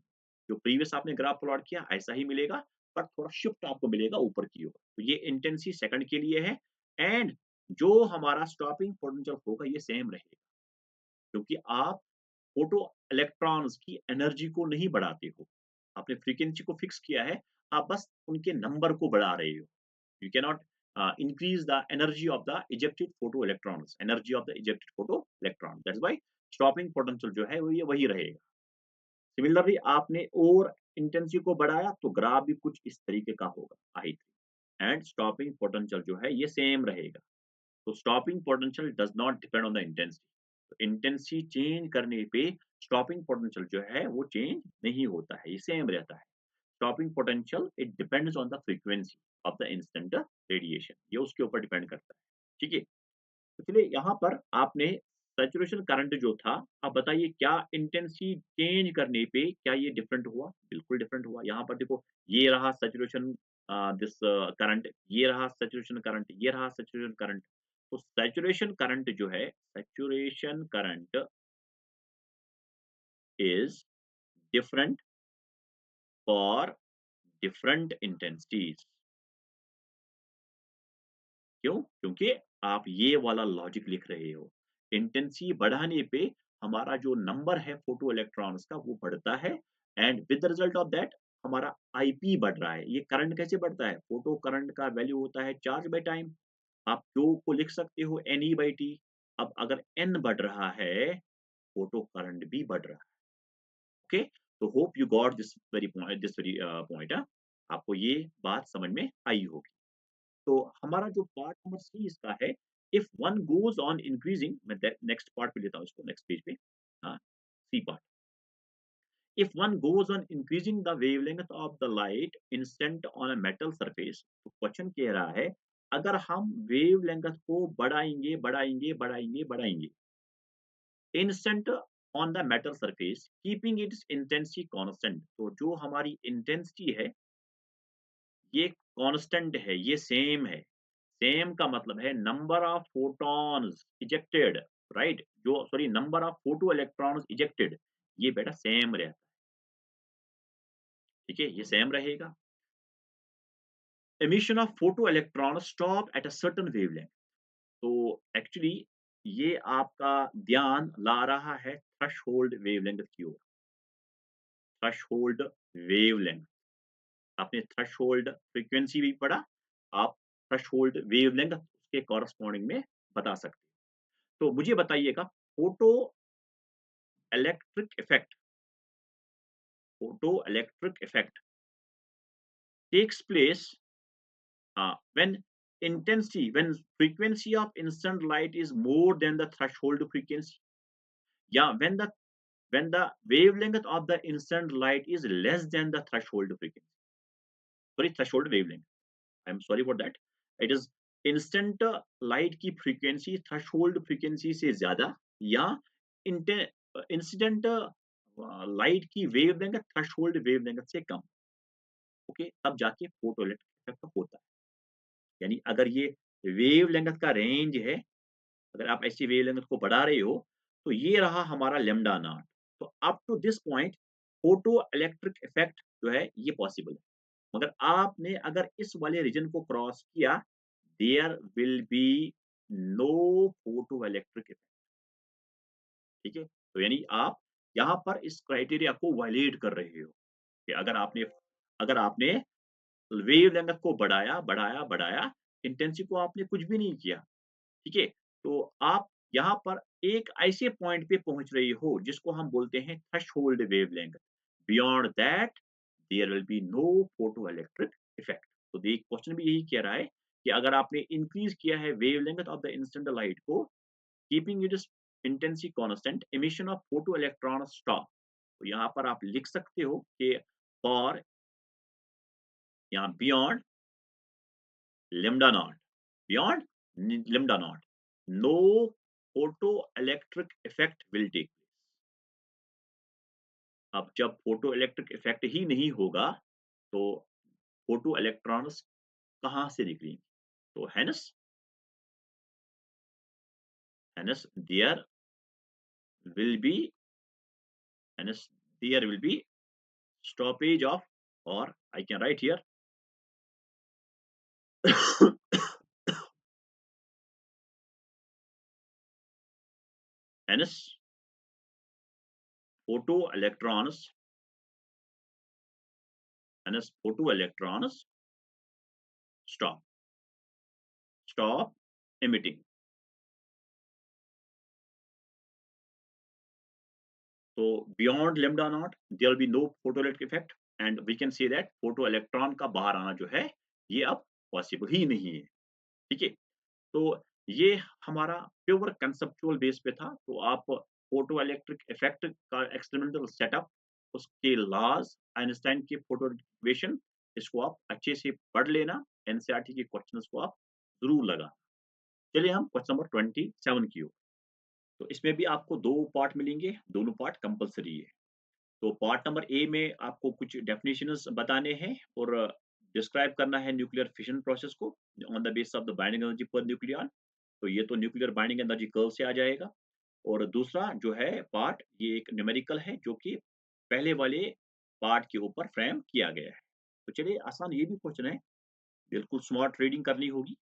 A: जो प्रीवियस आपने ग्राफ प्लॉट किया ऐसा ही मिलेगा, बट थोड़ा शिफ्ट आपको मिलेगा ऊपर की ओर। तो ये इंटेंसिटी सेकंड के लिए है, एंड जो हमारा स्टॉपिंग पोटेंशियल होगा ये सेम रहेगा, क्योंकि आप फोटो इलेक्ट्रॉन्स की एनर्जी को नहीं बढ़ाते हो। आपने फ्रीक्वेंसी को फिक्स किया है, आप बस उनके नंबर को बढ़ा रहे हो। You cannot increase the energy of the ejected photoelectrons, energy of the ejected photoelectron. That's why stopping potential जो है वो ये वही रहेगा। सिमिलरली आपने और इंटेंसिटी को बढ़ाया तो ग्राफ भी कुछ इस तरीके का होगा, I think. And stopping potential जो है ये सेम रहेगा। तो stopping potential does not depend on the intensity. तो इंटेंसिटी चेंज करने पे स्टॉपिंग पोटेंशियल जो है वो चेंज नहीं होता है, ये सेम रहता है। Stopping potential it depends on the frequency of the instant radiation, ये उसके ऊपर डिपेंड करता है। ठीक है? तो चलिए यहाँ पर आपने सैचुरेशन करंट जो था, आप बताइए क्या इंटेंसिटी चेंज करने पे क्या ये डिफरेंट हुआ? बिल्कुल डिफरेंट हुआ। यहाँ पर देखो ये रहा सैचुरेशन दिस करंट, ये रहा सैचुरेशन करंट, ये रहा सैचुरेशन करंट। तो सैचुरेशन करंट जो है, saturation current is different for different intensities. क्यों? क्योंकि आप ये वाला लॉजिक लिख रहे हो। इंटेंसिटी बढ़ाने पे हमारा जो नंबर है फोटो इलेक्ट्रॉन्स का वो बढ़ता है and with the result of that हमारा आईपी बढ़ रहा है। ये करंट कैसे बढ़ता है? फोटो करंट का वैल्यू होता है चार्ज बाय टाइम। आप Q को लिख सकते हो NE/T। अब अगर N बढ़ रहा है, फोटो करंट भी बढ़ रहा है। ओके? तो hope you got this very point आपको ये बात समझ में आई होगी। तो हमारा जो पार्ट नंबर सी इसका है, if one goes on increasing, मैं नेक्स्ट पार्ट पे लेता हूँ इसको, नेक्स्ट पेज पे। हाँ, C part. If one goes on increasing the wavelength of the light instant on a metal surface, तो क्वेश्चन कह रहा है अगर हम वेवलेंथ को बढ़ाएंगे बढ़ाएंगे बढ़ाएंगे बढ़ाएंगे instant on the metal surface keeping its intensity constant, तो जो हमारी इंटेंसिटी है ये कांस्टेंट है, ये सेम है। सेम का मतलब है number of photons ejected, right? जो sorry number of photoelectrons ejected, ये बेटा सेम रहता है। ठीक है? ये सेम रहेगा। Emission of photo electron stop at a certain wavelength, तो एक्चुअली ये आपका ध्यान ला रहा है थ्रेशोल्ड वेवलेंथ की ओर। थ्रेशोल्ड वेवलेंथ, आपने थ्रेशोल्ड फ्रीक्वेंसी भी पढ़ा, आप थ्रेशोल्ड वेवलेंथ उसके कॉरेस्पॉन्डिंग में बता सकते हैं। तो मुझे बताइएगा photo electric effect, photoelectric effect takes place when frequency of instant light is more than the threshold frequency. Yeah, when the wavelength of the instant light is less than the threshold frequency. Sorry, threshold wavelength. I'm sorry for that. It is instant light की frequency threshold frequency से ज़्यादा या incident light की wavelength threshold wavelength से कम। Okay, तब जाके photo electric effect होता है। यानी अगर ये वेवलेंथ का रेंज है, अगर आप ऐसी वेवलेंथ को बढ़ा रहे हो, तो ये रहा हमारा लैम्ब्डा नॉट। तो up to this point photo electric effect जो है ये पॉसिबल है। मगर आपने अगर इस वाले रीजन को क्रॉस किया, there will be no photo electric effect. ठीक है? तो यानी आप यहाँ पर इस क्राइटेरिया को वायलेट कर रहे हो कि अगर आपने वेवलेंथ को बढ़ाया, बढ़ाया, बढ़ाया, इंटेंसिटी को आपने कुछ भी नहीं किया, ठीक है? तो आप यहाँ पर एक ऐसे पॉइंट पे पहुँच रही हो जिसको हम बोलते हैं threshold wavelength. Beyond that there will be no photoelectric effect. तो दे क्वेश्चन भी यही कह रहा है कि अगर आपने इंक्रीज़ किया है wavelength of the incident light को, keeping its intensity constant, emission of photoelectron stop. तो यहाँ पर आप लिख सकते हो कि फॉर यहाँ beyond lambda naught, beyond lambda naught, no photoelectric effect will take place. अब जब फोटोइलेक्ट्रिक इफेक्ट ही नहीं होगा, तो फोटो इलेक्ट्रॉन्स कहाँ से निकलेंगे? तो hence there will be hence there will be stoppage of, or I can write here hence photoelectrons hence photoelectrons stop emitting. So beyond lambda naught, there will be no photoelectric effect, and we can say that photoelectron का बाहर आना जो है, ये अब possible ही नहीं है, ठीक है? तो ये हमारा प्योर कंसेप्चुअल बेस पे था, तो आप फोटो इलेक्ट्रिक इफेक्ट का एक्सपेरिमेंटल सेटअप, उसके लॉज़, आइंस्टाइन की फोटो इक्वेशन, इसको आप अच्छे से पढ़ लेना, एनसीईआरटी के क्वेश्चंस को आप ज़रूर लगाना। चलिए हम क्वेश्चन नंबर 27 की ओर। तो इसमें भी आपको 2 पार्ट मिलेंगे, दोनों पार्ट कंपल्सरी है। तो पार्ट नंबर ए में आपको कुछ डेफिनिशंस बताने हैं और डिस्क्राइब करना है न्यूक्लियर फिशन प्रोसेस को on the basis of the binding energy पर न्यूक्लियॉन। तो ये तो न्यूक्लियर बाइंडिंग एनर्जी कर्व से आ जाएगा। और दूसरा जो है पार्ट, ये एक न्यूमेरिकल है जो कि पहले वाले पार्ट के ऊपर फ्रेम किया गया है। तो चलिए आसान ये भी क्वेश्चन है, बिल्कुल स्मार्ट रीडिंग करनी होगी,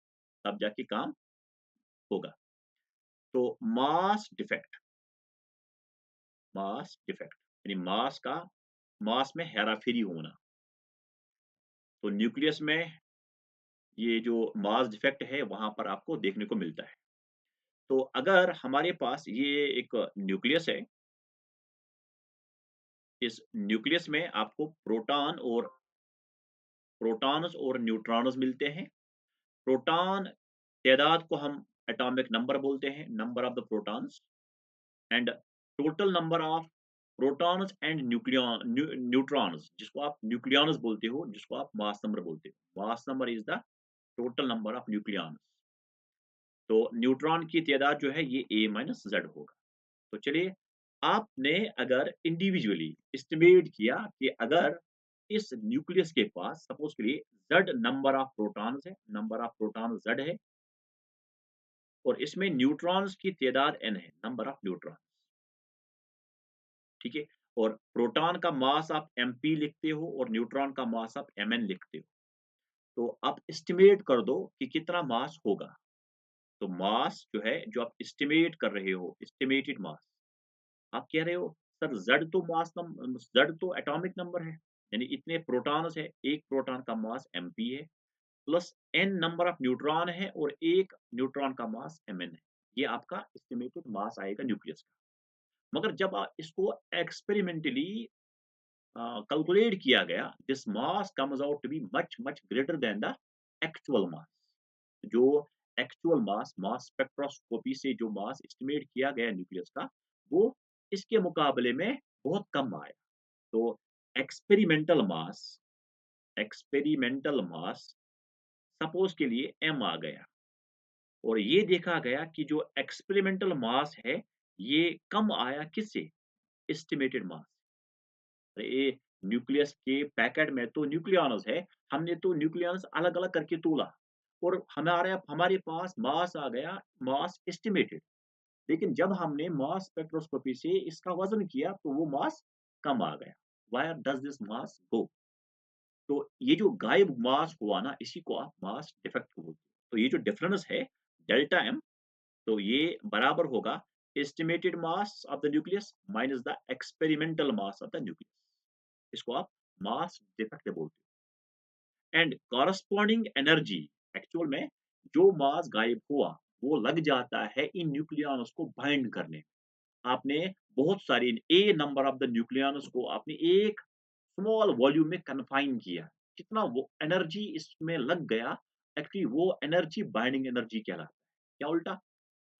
A: तब जाके काम होगा। तो मास डिफेक्ट यानी मास में हेराफेरी होना। तो न्यूक्लियस में ये जो मास डिफेक्ट है वहाँ पर आपको देखने को मिलता है। तो अगर हमारे पास ये एक न्यूक्लियस है, इस न्यूक्लियस में आपको प्रोटॉन्स और न्यूट्रॉन्स मिलते हैं। प्रोटॉन तादाद को हम एटॉमिक नंबर बोलते हैं, number of the protons, and total number of protons and neutrons, जिसको आप न्यूक्लियॉन्स बोलते हो, जिसको आप मास नंबर बोलते हो। Mass number is the total number of nucleons. तो न्यूट्रॉन की तादाद जो है ये a माइनस z होगा। तो चलिए, आपने अगर इंडिविजुअली एस्टिमेट किया कि अगर इस न्यूक्लियस के पास सपोज करिए z नंबर ऑफ प्रोटॉन्स है, नंबर ऑफ प्रोटॉन z है, और इसमें न्यूट्रॉन्स की तादाद n है, नंबर ऑफ न्यूट्रॉन, ठीक है? और प्रोटॉन का मास आप mp लिखते हो और न्यूट्रॉन का मास आप mn लिखते हो। तो आप एस्टिमेट कर दो कि कितना मास होगा। तो मास जो है, जो आप एस्टिमेट कर रहे हो, एस्टिमेटेड मास, आप कह रहे हो सर Z तो एटॉमिक नंबर है, यानी इतने प्रोटॉन्स है, एक प्रोटॉन का मास mp है, plus n number of neutron है और एक न्यूट्रॉन का मास mn है। ये आपका एस्टिमेटेड मास आएगा न्यूक्लियस का। मगर जब इसको एक्सपेरिमेंटली कैलकुलेट किया गया, this mass comes out to be much much greater than the actual mass. जो एक्चुअल मास स्पेक्ट्रोस्कोपी से जो मास एस्टिमेट किया गया न्यूक्लियस का, वो इसके मुकाबले में बहुत कम आया। तो एक्सपेरिमेंटल मास एक्सपेरिमेंटल मास सपोज के लिए m आ गया, और ये देखा गया कि जो एक्सपेरिमेंटल मास है, ये कम आया किससे? एस्टिमेटेड मास। ये न्यूक्लियस के पैकेट में तो न्यूक्लियॉन्स है, हमने तो न्यूक्लियॉन्स अलग-अलग करके तोला और हमारे हमारे पास मास आ गया, मास एस्टिमेटेड। लेकिन जब हमने मास स्पेक्ट्रोस्कोपी से इसका वज़न किया तो वो मास कम आ गया। वेयर डज़ दिस मास गो? तो ये जो गायब मास हुआ ना, इसी को आप मास डिफेक्ट बोलते हो। तो ये जो डिफरेंस है डेल्टा एम, तो ये बराबर होगा estimated mass of the nucleus minus the experimental mass of the nucleus. इसको आप मास डिफेक्ट बोलते हो। एंड कॉरस्पॉन्डिंग एनर्जी, एक्चुअल में जो मास गायब हुआ, वो लग जाता है इन न्यूक्लियॉन्स को बाइंड करने। आपने बहुत सारी ए नंबर ऑफ द न्यूक्लियॉन्स को आपने एक स्मॉल वॉल्यूम में कन्फाइन किया। कितना वो एनर्जी इसमें लग गया, एक्चुअली वो एनर्जी बाइंडिंग एनर्जी कहलाता है। क्या उल्टा?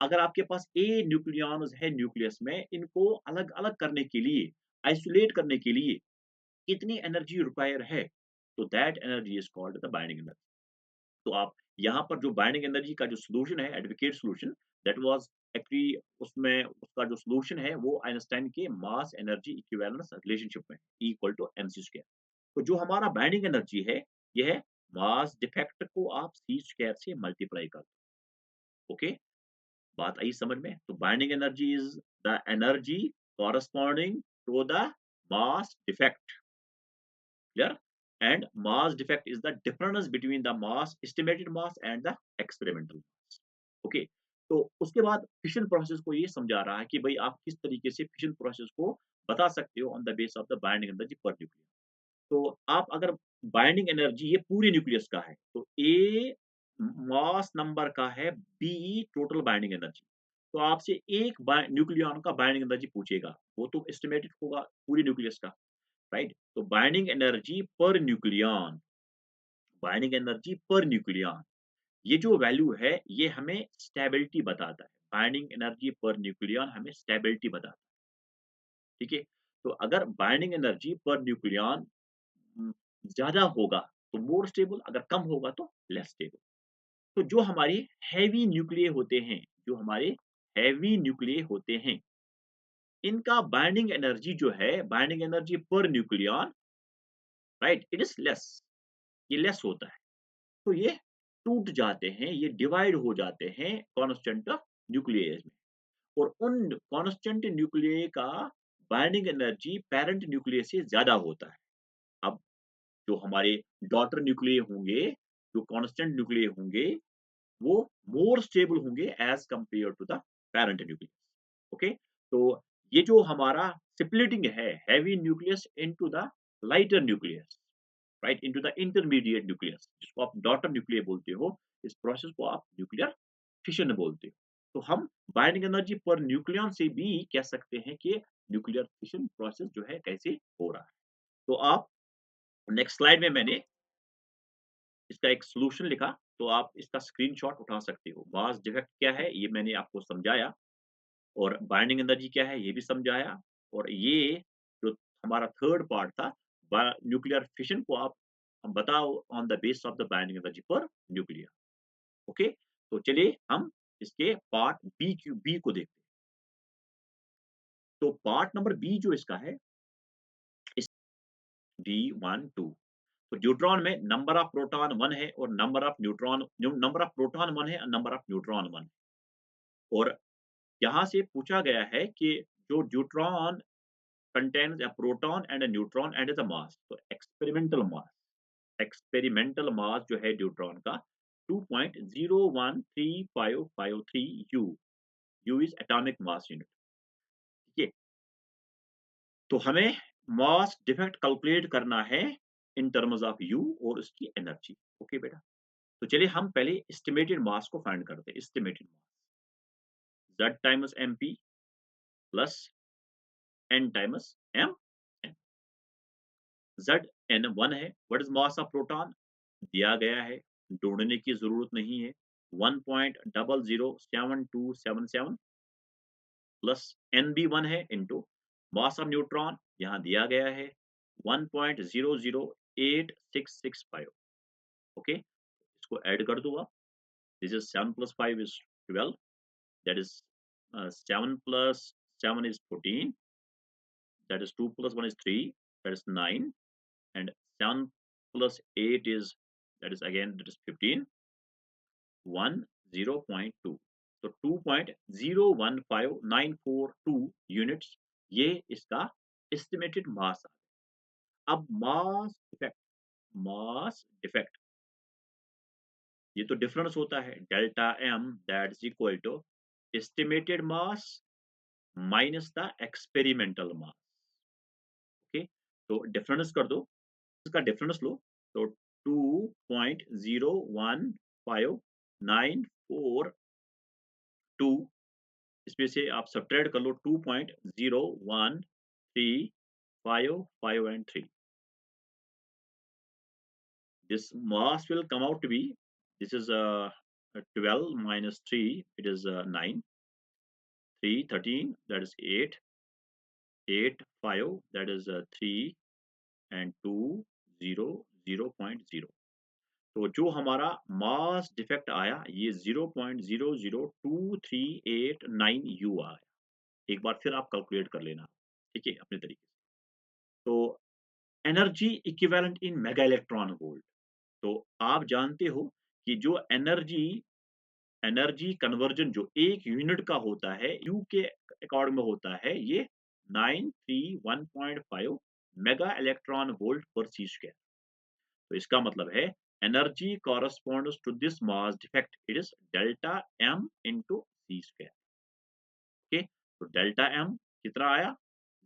A: अगर आपके पास ए न्यूक्लियॉन्स है न्यूक्लियस में, इनको अलग-अलग करने के लिए, आइसोलेट करने के लिए कितनी एनर्जी रिक्वायर है, तो that energy is called the binding energy. तो आप यहाँ पर जो बाइंडिंग एनर्जी का जो सॉल्यूशन है, advocate solution, that was actually, उसमें उसका जो सॉल्यूशन है वो आइंस्टाइन के मास एनर्जी इक्विवेलेंस रिलेशनशिप में E equal to mc square. तो जो हमारा बाइंडिंग एनर्जी है, ये है मास डिफेक्ट को आप c स्क्वायर से मल्टीप्लाई कर दो। ओके, बात आई समझ में? तो binding energy is the energy corresponding to the mass defect. Clear? And mass defect is the difference between the mass, estimated mass and the experimental mass. Okay? तो उसके बाद फिशन प्रोसेस को ये समझा रहा है कि भाई आप किस तरीके से फिशन प्रोसेस को बता सकते हो on the base of the binding energy पर न्यूक्लियस। तो आप अगर बाइंडिंग एनर्जी ये पूरे न्यूक्लियस का है, तो ए मास नंबर का है, बी टोटल बाइंडिंग एनर्जी। तो आपसे एक न्यूक्लियॉन का बाइंडिंग एनर्जी पूछेगा, वो तो एस्टिमेटेड होगा पूरे न्यूक्लियस का, राइट? तो बाइंडिंग एनर्जी पर nucleon binding energy per nucleon. ये जो वैल्यू है ये हमें स्टेबिलिटी बताता है। बाइंडिंग एनर्जी पर न्यूक्लियन हमें स्टेबिलिटी बताता है, ठीक है? तो अगर बाइंडिंग एनर्जी पर न्यूक्लियन उम, ज़्यादा होगा तो मोर स्टेबल, अगर कम होगा तो लेस स्टेबल। तो जो हमारे हेवी न्यूक्लियर होते हैं, जो हमारे हेवी न्यूक्लियर होते हैं, इनका बाइंडिंग एनर्जी जो है, binding energy per nucleon, right? It is less, ये लेस होता है। तो ये टूट जाते हैं, ये डिवाइड हो जाते हैं कांस्टेंट न्यूक्लियस में, और उन कांस्टेंट न्यूक्लियस का बाइंडिंग एनर्जी पैरेंट न्यूक्लियस से ज़्यादा होता है। अब जो हमारे डॉटर न्यूक्लियस होंगे, जो कांस्टेंट न्यूक्लियस होंगे, वो मोर स्टेबल होंगे as compared to the parent nucleus. Okay? तो ये जो हमारा स्प्लिटिंग है, heavy nucleus into the lighter nucleus, right, into the intermediate nucleus, जिसको आप डॉटर न्यूक्लियर बोलते हो, इस प्रोसेस को आप न्यूक्लियर फिशन बोलते हो। तो हम बाइंडिंग एनर्जी पर न्यूक्लियन से भी कह सकते हैं कि न्यूक्लियर फिशन प्रोसेस जो है कैसे हो रहा है। तो आप नेक्स्ट स्लाइड में मैंने इसका एक सॉल्यूशन लिखा, तो आप इसका स्क्रीनशॉट उठा सकते हो। मास डिफेक्ट क्या है ये मैंने आपको समझाया, और बाइंडिंग एनर्जी क्या है ये भी समझाया, और ये जो हमारा थर्ड पार्ट था, न्यूक्लियर फिशन को आप बताओ on the base of the binding energy पर न्यूक्लियर। ओके, तो चलिए हम इसके पार्ट बी को देखते हैं। तो पार्ट नंबर बी जो इसका है, इस डी वन टू, तो न्यूट्रॉन में नंबर ऑफ प्रोटॉन 1 है और नंबर ऑफ प्रोटॉन 1 है और नंबर ऑफ न्यूट्रॉन 1 है। और यहाँ से पूछा गया है कि जो neutron contains a proton and a neutron and is a mass, तो एक्सपेरिमेंटल मास जो है न्यूट्रॉन का 2.013553 you, you is atomic mass unit, ठीक है? तो हमें मास डिफेक्ट कैलकुलेट करना है इन टर्म्स ऑफ यू और उसकी एनर्जी। ओके बेटा, तो चलिए हम पहले एस्टिमेटेड मास को फाइंड करते हैं। एस्टिमेटेड मास z times mp plus n times m, z n 1 है। What is mass of proton दिया गया है, ढूंढने की जरूरत नहीं है। 1.007277 प्लस एन बी 1 है इंटू मास ऑफ न्यूट्रॉन यहाँ दिया गया है 1.008665। ओके, इसको ऐड कर दूंगा। This is 7 plus 5 is 12, that is 7 plus 7 is 14, that is 2 plus 1 is 3, that is 9, and 7 plus 8 is, that is again, that is 15, 10.2, तो 2.015942 units, ये इसका एस्टिमेटेड मास है। अब मास डिफेक्ट, ये तो डिफरेंस होता है delta M, that is equal to estimated mass minus the experimental mass. Okay, तो डिफरेंस कर दो, इसका डिफरेंस लो, तो 2.015942, इसमें से आप सब्ट्रैक्ट कर लो 2.0135 and 3, this mass will come out to be, this is 12 minus 3, it is 9, 3 13, that is 8, 8 5, that is 3, and 2 0 0.0। तो जो हमारा मास डिफेक्ट आया ये 0.00238 यू आया। एक बार फिर आप कैलकुलेट कर लेना, ठीक है, अपने तरीके से। तो एनर्जी इक्विवेलेंट इन मेगा इलेक्ट्रॉन वोल्ट, तो आप जानते हो कि जो एनर्जी एनर्जी कन्वर्जन जो 1 यूनिट का होता है, यू के अकॉर्डिंग में होता है, ये 931.5 मेगा इलेक्ट्रॉन वोल्ट पर सी स्क्वायर। तो इसका मतलब है energy corresponds to this mass defect, it is delta M into C square. Okay, तो डेल्टा एम कितना आया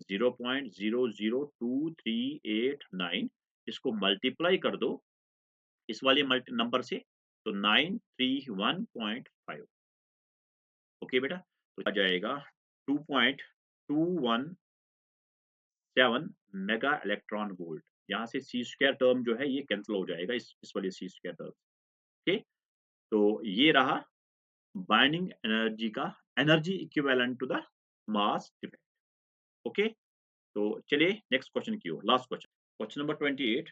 A: 0.00238 इसको मल्टीप्लाई कर दो इस वाले नंबर से, तो 931.5। ओके बेटा, तो आ जाएगा 2.217 मेगा इलेक्ट्रॉन वोल्ट, यहाँ से सी स्क्वायर टर्म जो है ये कैंसिल हो जाएगा, इस वाले सी स्क्वायर टर्म। ओके, तो ये रहा बाइंडिंग एनर्जी का energy equivalent to the mass effect. Okay, तो चलिए नेक्स्ट क्वेश्चन की ओर, लास्ट क्वेश्चन, क्वेश्चन नंबर 28।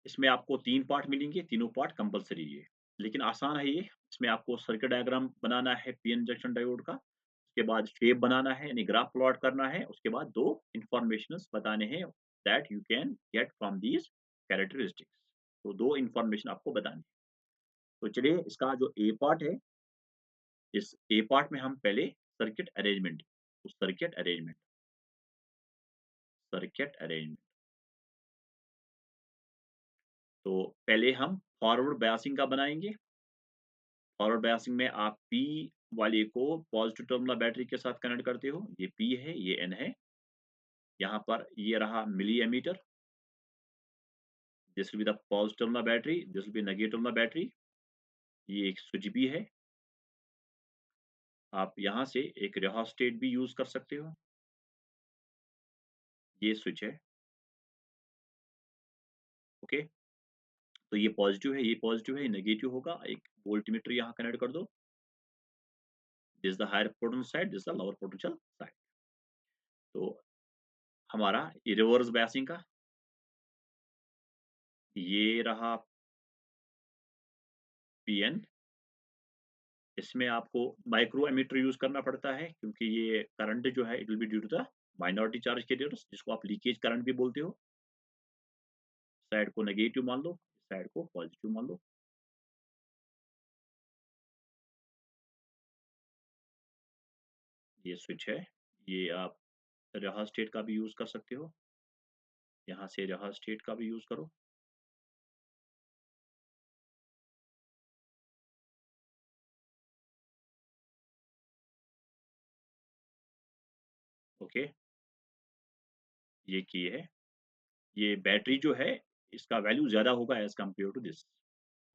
A: इसमें आपको 3 पार्ट मिलेंगे, तीनों पार्ट कंपल्सरी है, लेकिन आसान है ये। इसमें आपको सर्किट डायग्राम बनाना है पीएन जंक्शन डायोड का, उसके बाद शेप बनाना है यानी ग्राफ प्लॉट करना है, उसके बाद 2 इन्फॉर्मेशंस बताने हैं that you can get from these characteristics. तो 2 इन्फॉर्मेशन आपको बतानी है। तो चलिए इसका जो ए पार्ट है, इस ए पार्ट में हम पहले सर्किट अरेंजमेंट। तो पहले हम फॉरवर्ड बायसिंग का बनाएँगे। फॉरवर्ड बायसिंग में आप पी वाले को पॉजिटिव टर्मिनल बैटरी के साथ कनेक्ट करते हो। ये पी है, ये एन है। यहाँ पर ये रहा milli ammeter, this will be the positive terminal battery, this will be negative terminal battery. ये एक स्विच भी है। आप यहाँ से एक रियोस्टेट भी यूज़ कर सकते हो। ये स्विच है, ओके। तो ये पॉजिटिव है, ये पॉजिटिव है, ये नेगेटिव होगा। एक वोल्टमीटर यहाँ कनेक्ट कर दो। This the higher potential side, this the lower potential side. तो हमारा ये रिवर्स बायसिंग का ये रहा पीएन। इसमें आपको माइक्रो एमीटर यूज़ करना पड़ता है क्योंकि ये करंट जो है it will be due to the minority charge carriers, जिसको आप लीकेज करंट भी बोलते हो। साइड को नेगेटिव मान लो, साइड को पॉजिटिव मान लो। ये स्विच है, ये आप रियोस्टेट का भी यूज़ कर सकते हो। यहाँ से रियोस्टेट का भी यूज़ करो। ओके, ये की है। ये बैटरी जो है इसका वैल्यू ज़्यादा होगा as compare to this.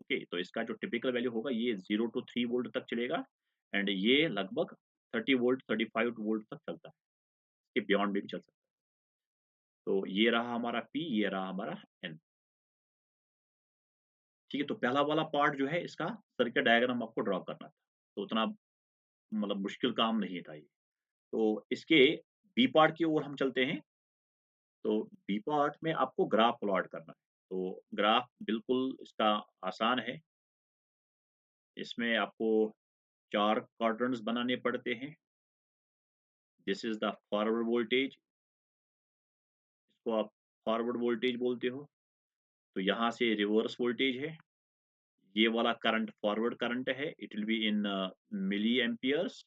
A: Okay, तो इसका जो टिपिकल वैल्यू होगा ये 0 टू 3 वोल्ट तक चलेगा एंड ये लगभग 30 वोल्ट 35 वोल्ट तक चलता है। इसके बियॉन्ड में भी चल सकता है। तो ये रहा हमारा पी, ये रहा हमारा एन। ठीक है, तो पहला वाला पार्ट जो है इसका सर्किट डायग्राम आपको ड्रा करना था। तो उतना मतलब मुश्किल काम नहीं था ये। तो इसके बी पार्ट की ओर हम चलते हैं। तो बी पार्ट में आपको ग्राफ प्लॉट करना है। तो ग्राफ बिल्कुल इसका आसान है। इसमें आपको 4 क्वाड्रेंट्स बनाने पड़ते हैं। This is the forward voltage, इसको आप फॉरवर्ड वोल्टेज बोलते हो। तो यहाँ से रिवर्स वोल्टेज है। ये वाला करंट फॉरवर्ड करंट है, it will be in milli amperes.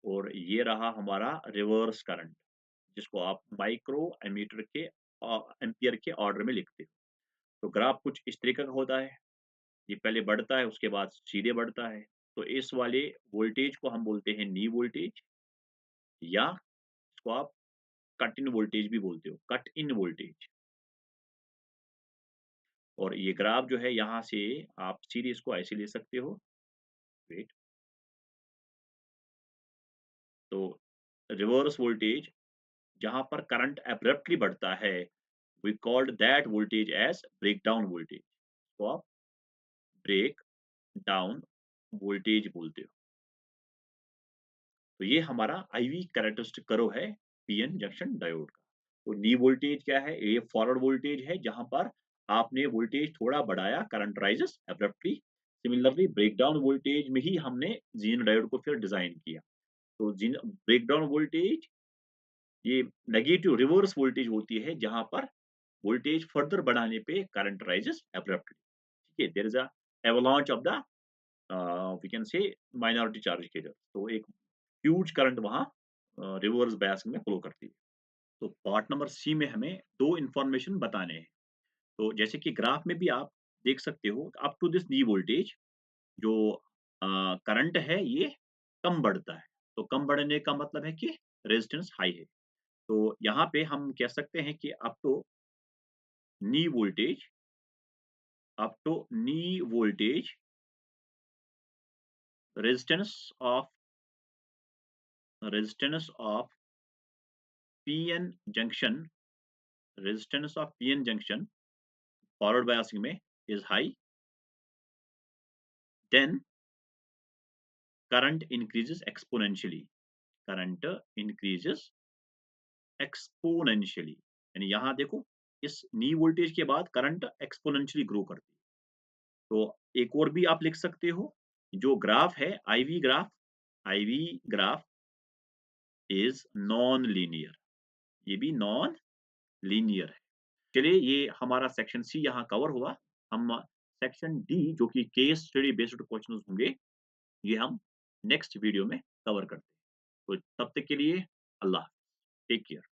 A: और ये रहा हमारा रिवर्स करंट, जिसको आप माइक्रो एमीटर के एम्पियर के ऑर्डर में लिखते हो। तो ग्राफ कुछ इस तरीके का होता है। ये पहले बढ़ता है, उसके बाद सीधे बढ़ता है। तो इस वाले वोल्टेज को हम बोलते हैं नी वोल्टेज, या इसको आप कट इन वोल्टेज भी बोलते हो, कट इन वोल्टेज। और ये ग्राफ जो है यहाँ से आप सीधे इसको ऐसे ले सकते हो। वेट, तो रिवर्स वोल्टेज जहाँ पर करंट एब्रप्टली बढ़ता है, we called that voltage as break down voltage. तो आप ब्रेक डाउन वोल्टेज बोलते हो। तो ये हमारा आईवी कैरेक्टरिस्टिक कर्व है पीएन जंक्शन डायोड का। तो नी वोल्टेज क्या है? ये फॉरवर्ड वोल्टेज है जहाँ पर आपने वोल्टेज थोड़ा बढ़ाया, current rises abruptly. Similarly breakdown voltage में ही हमने जीन डायोड को फिर डिजाइन किया। तो जीन ब्रेकडाउन वोल्टेज ये नेगेटिव रिवर्स वोल्टेज होती है जहाँ पर वोल्टेज फर्दर बढ़ाने पे करंट राइजेस एब्रप्टली। ठीक है, there is a avalanche of the we can say minority charge carrier. तो एक ह्यूज करंट वहाँ रिवर्स बायस में फ्लो करती है। तो पार्ट नंबर सी में हमें 2 इन्फॉर्मेशन बताने हैं। तो जैसे कि ग्राफ में भी आप देख सकते हो up to this knee voltage जो करंट है ये कम बढ़ता है। तो कम बढ़ने का मतलब है कि रेजिस्टेंस हाई है। तो यहाँ पे हम कह सकते हैं कि knee voltage up to knee voltage resistance of resistance of PN junction resistance of PN junction forward biasing में is high, then current increases exponentially. Current increases exponentially. यानी यहाँ देखो इस नी वोल्टेज के बाद करंट एक्सपोनेंशियली ग्रो करती है। तो एक और भी आप लिख सकते हो, जो ग्राफ है IV graph is non linear, ये भी नॉन लीनियर है। चलिए ये हमारा सेक्शन सी यहाँ कवर हुआ। हम सेक्शन डी जो कि केस स्टडी बेस्ड क्वेश्चंस होंगे, ये हम नेक्स्ट वीडियो में कवर करते हैं। तो तब तक के लिए अल्लाह, टेक केयर।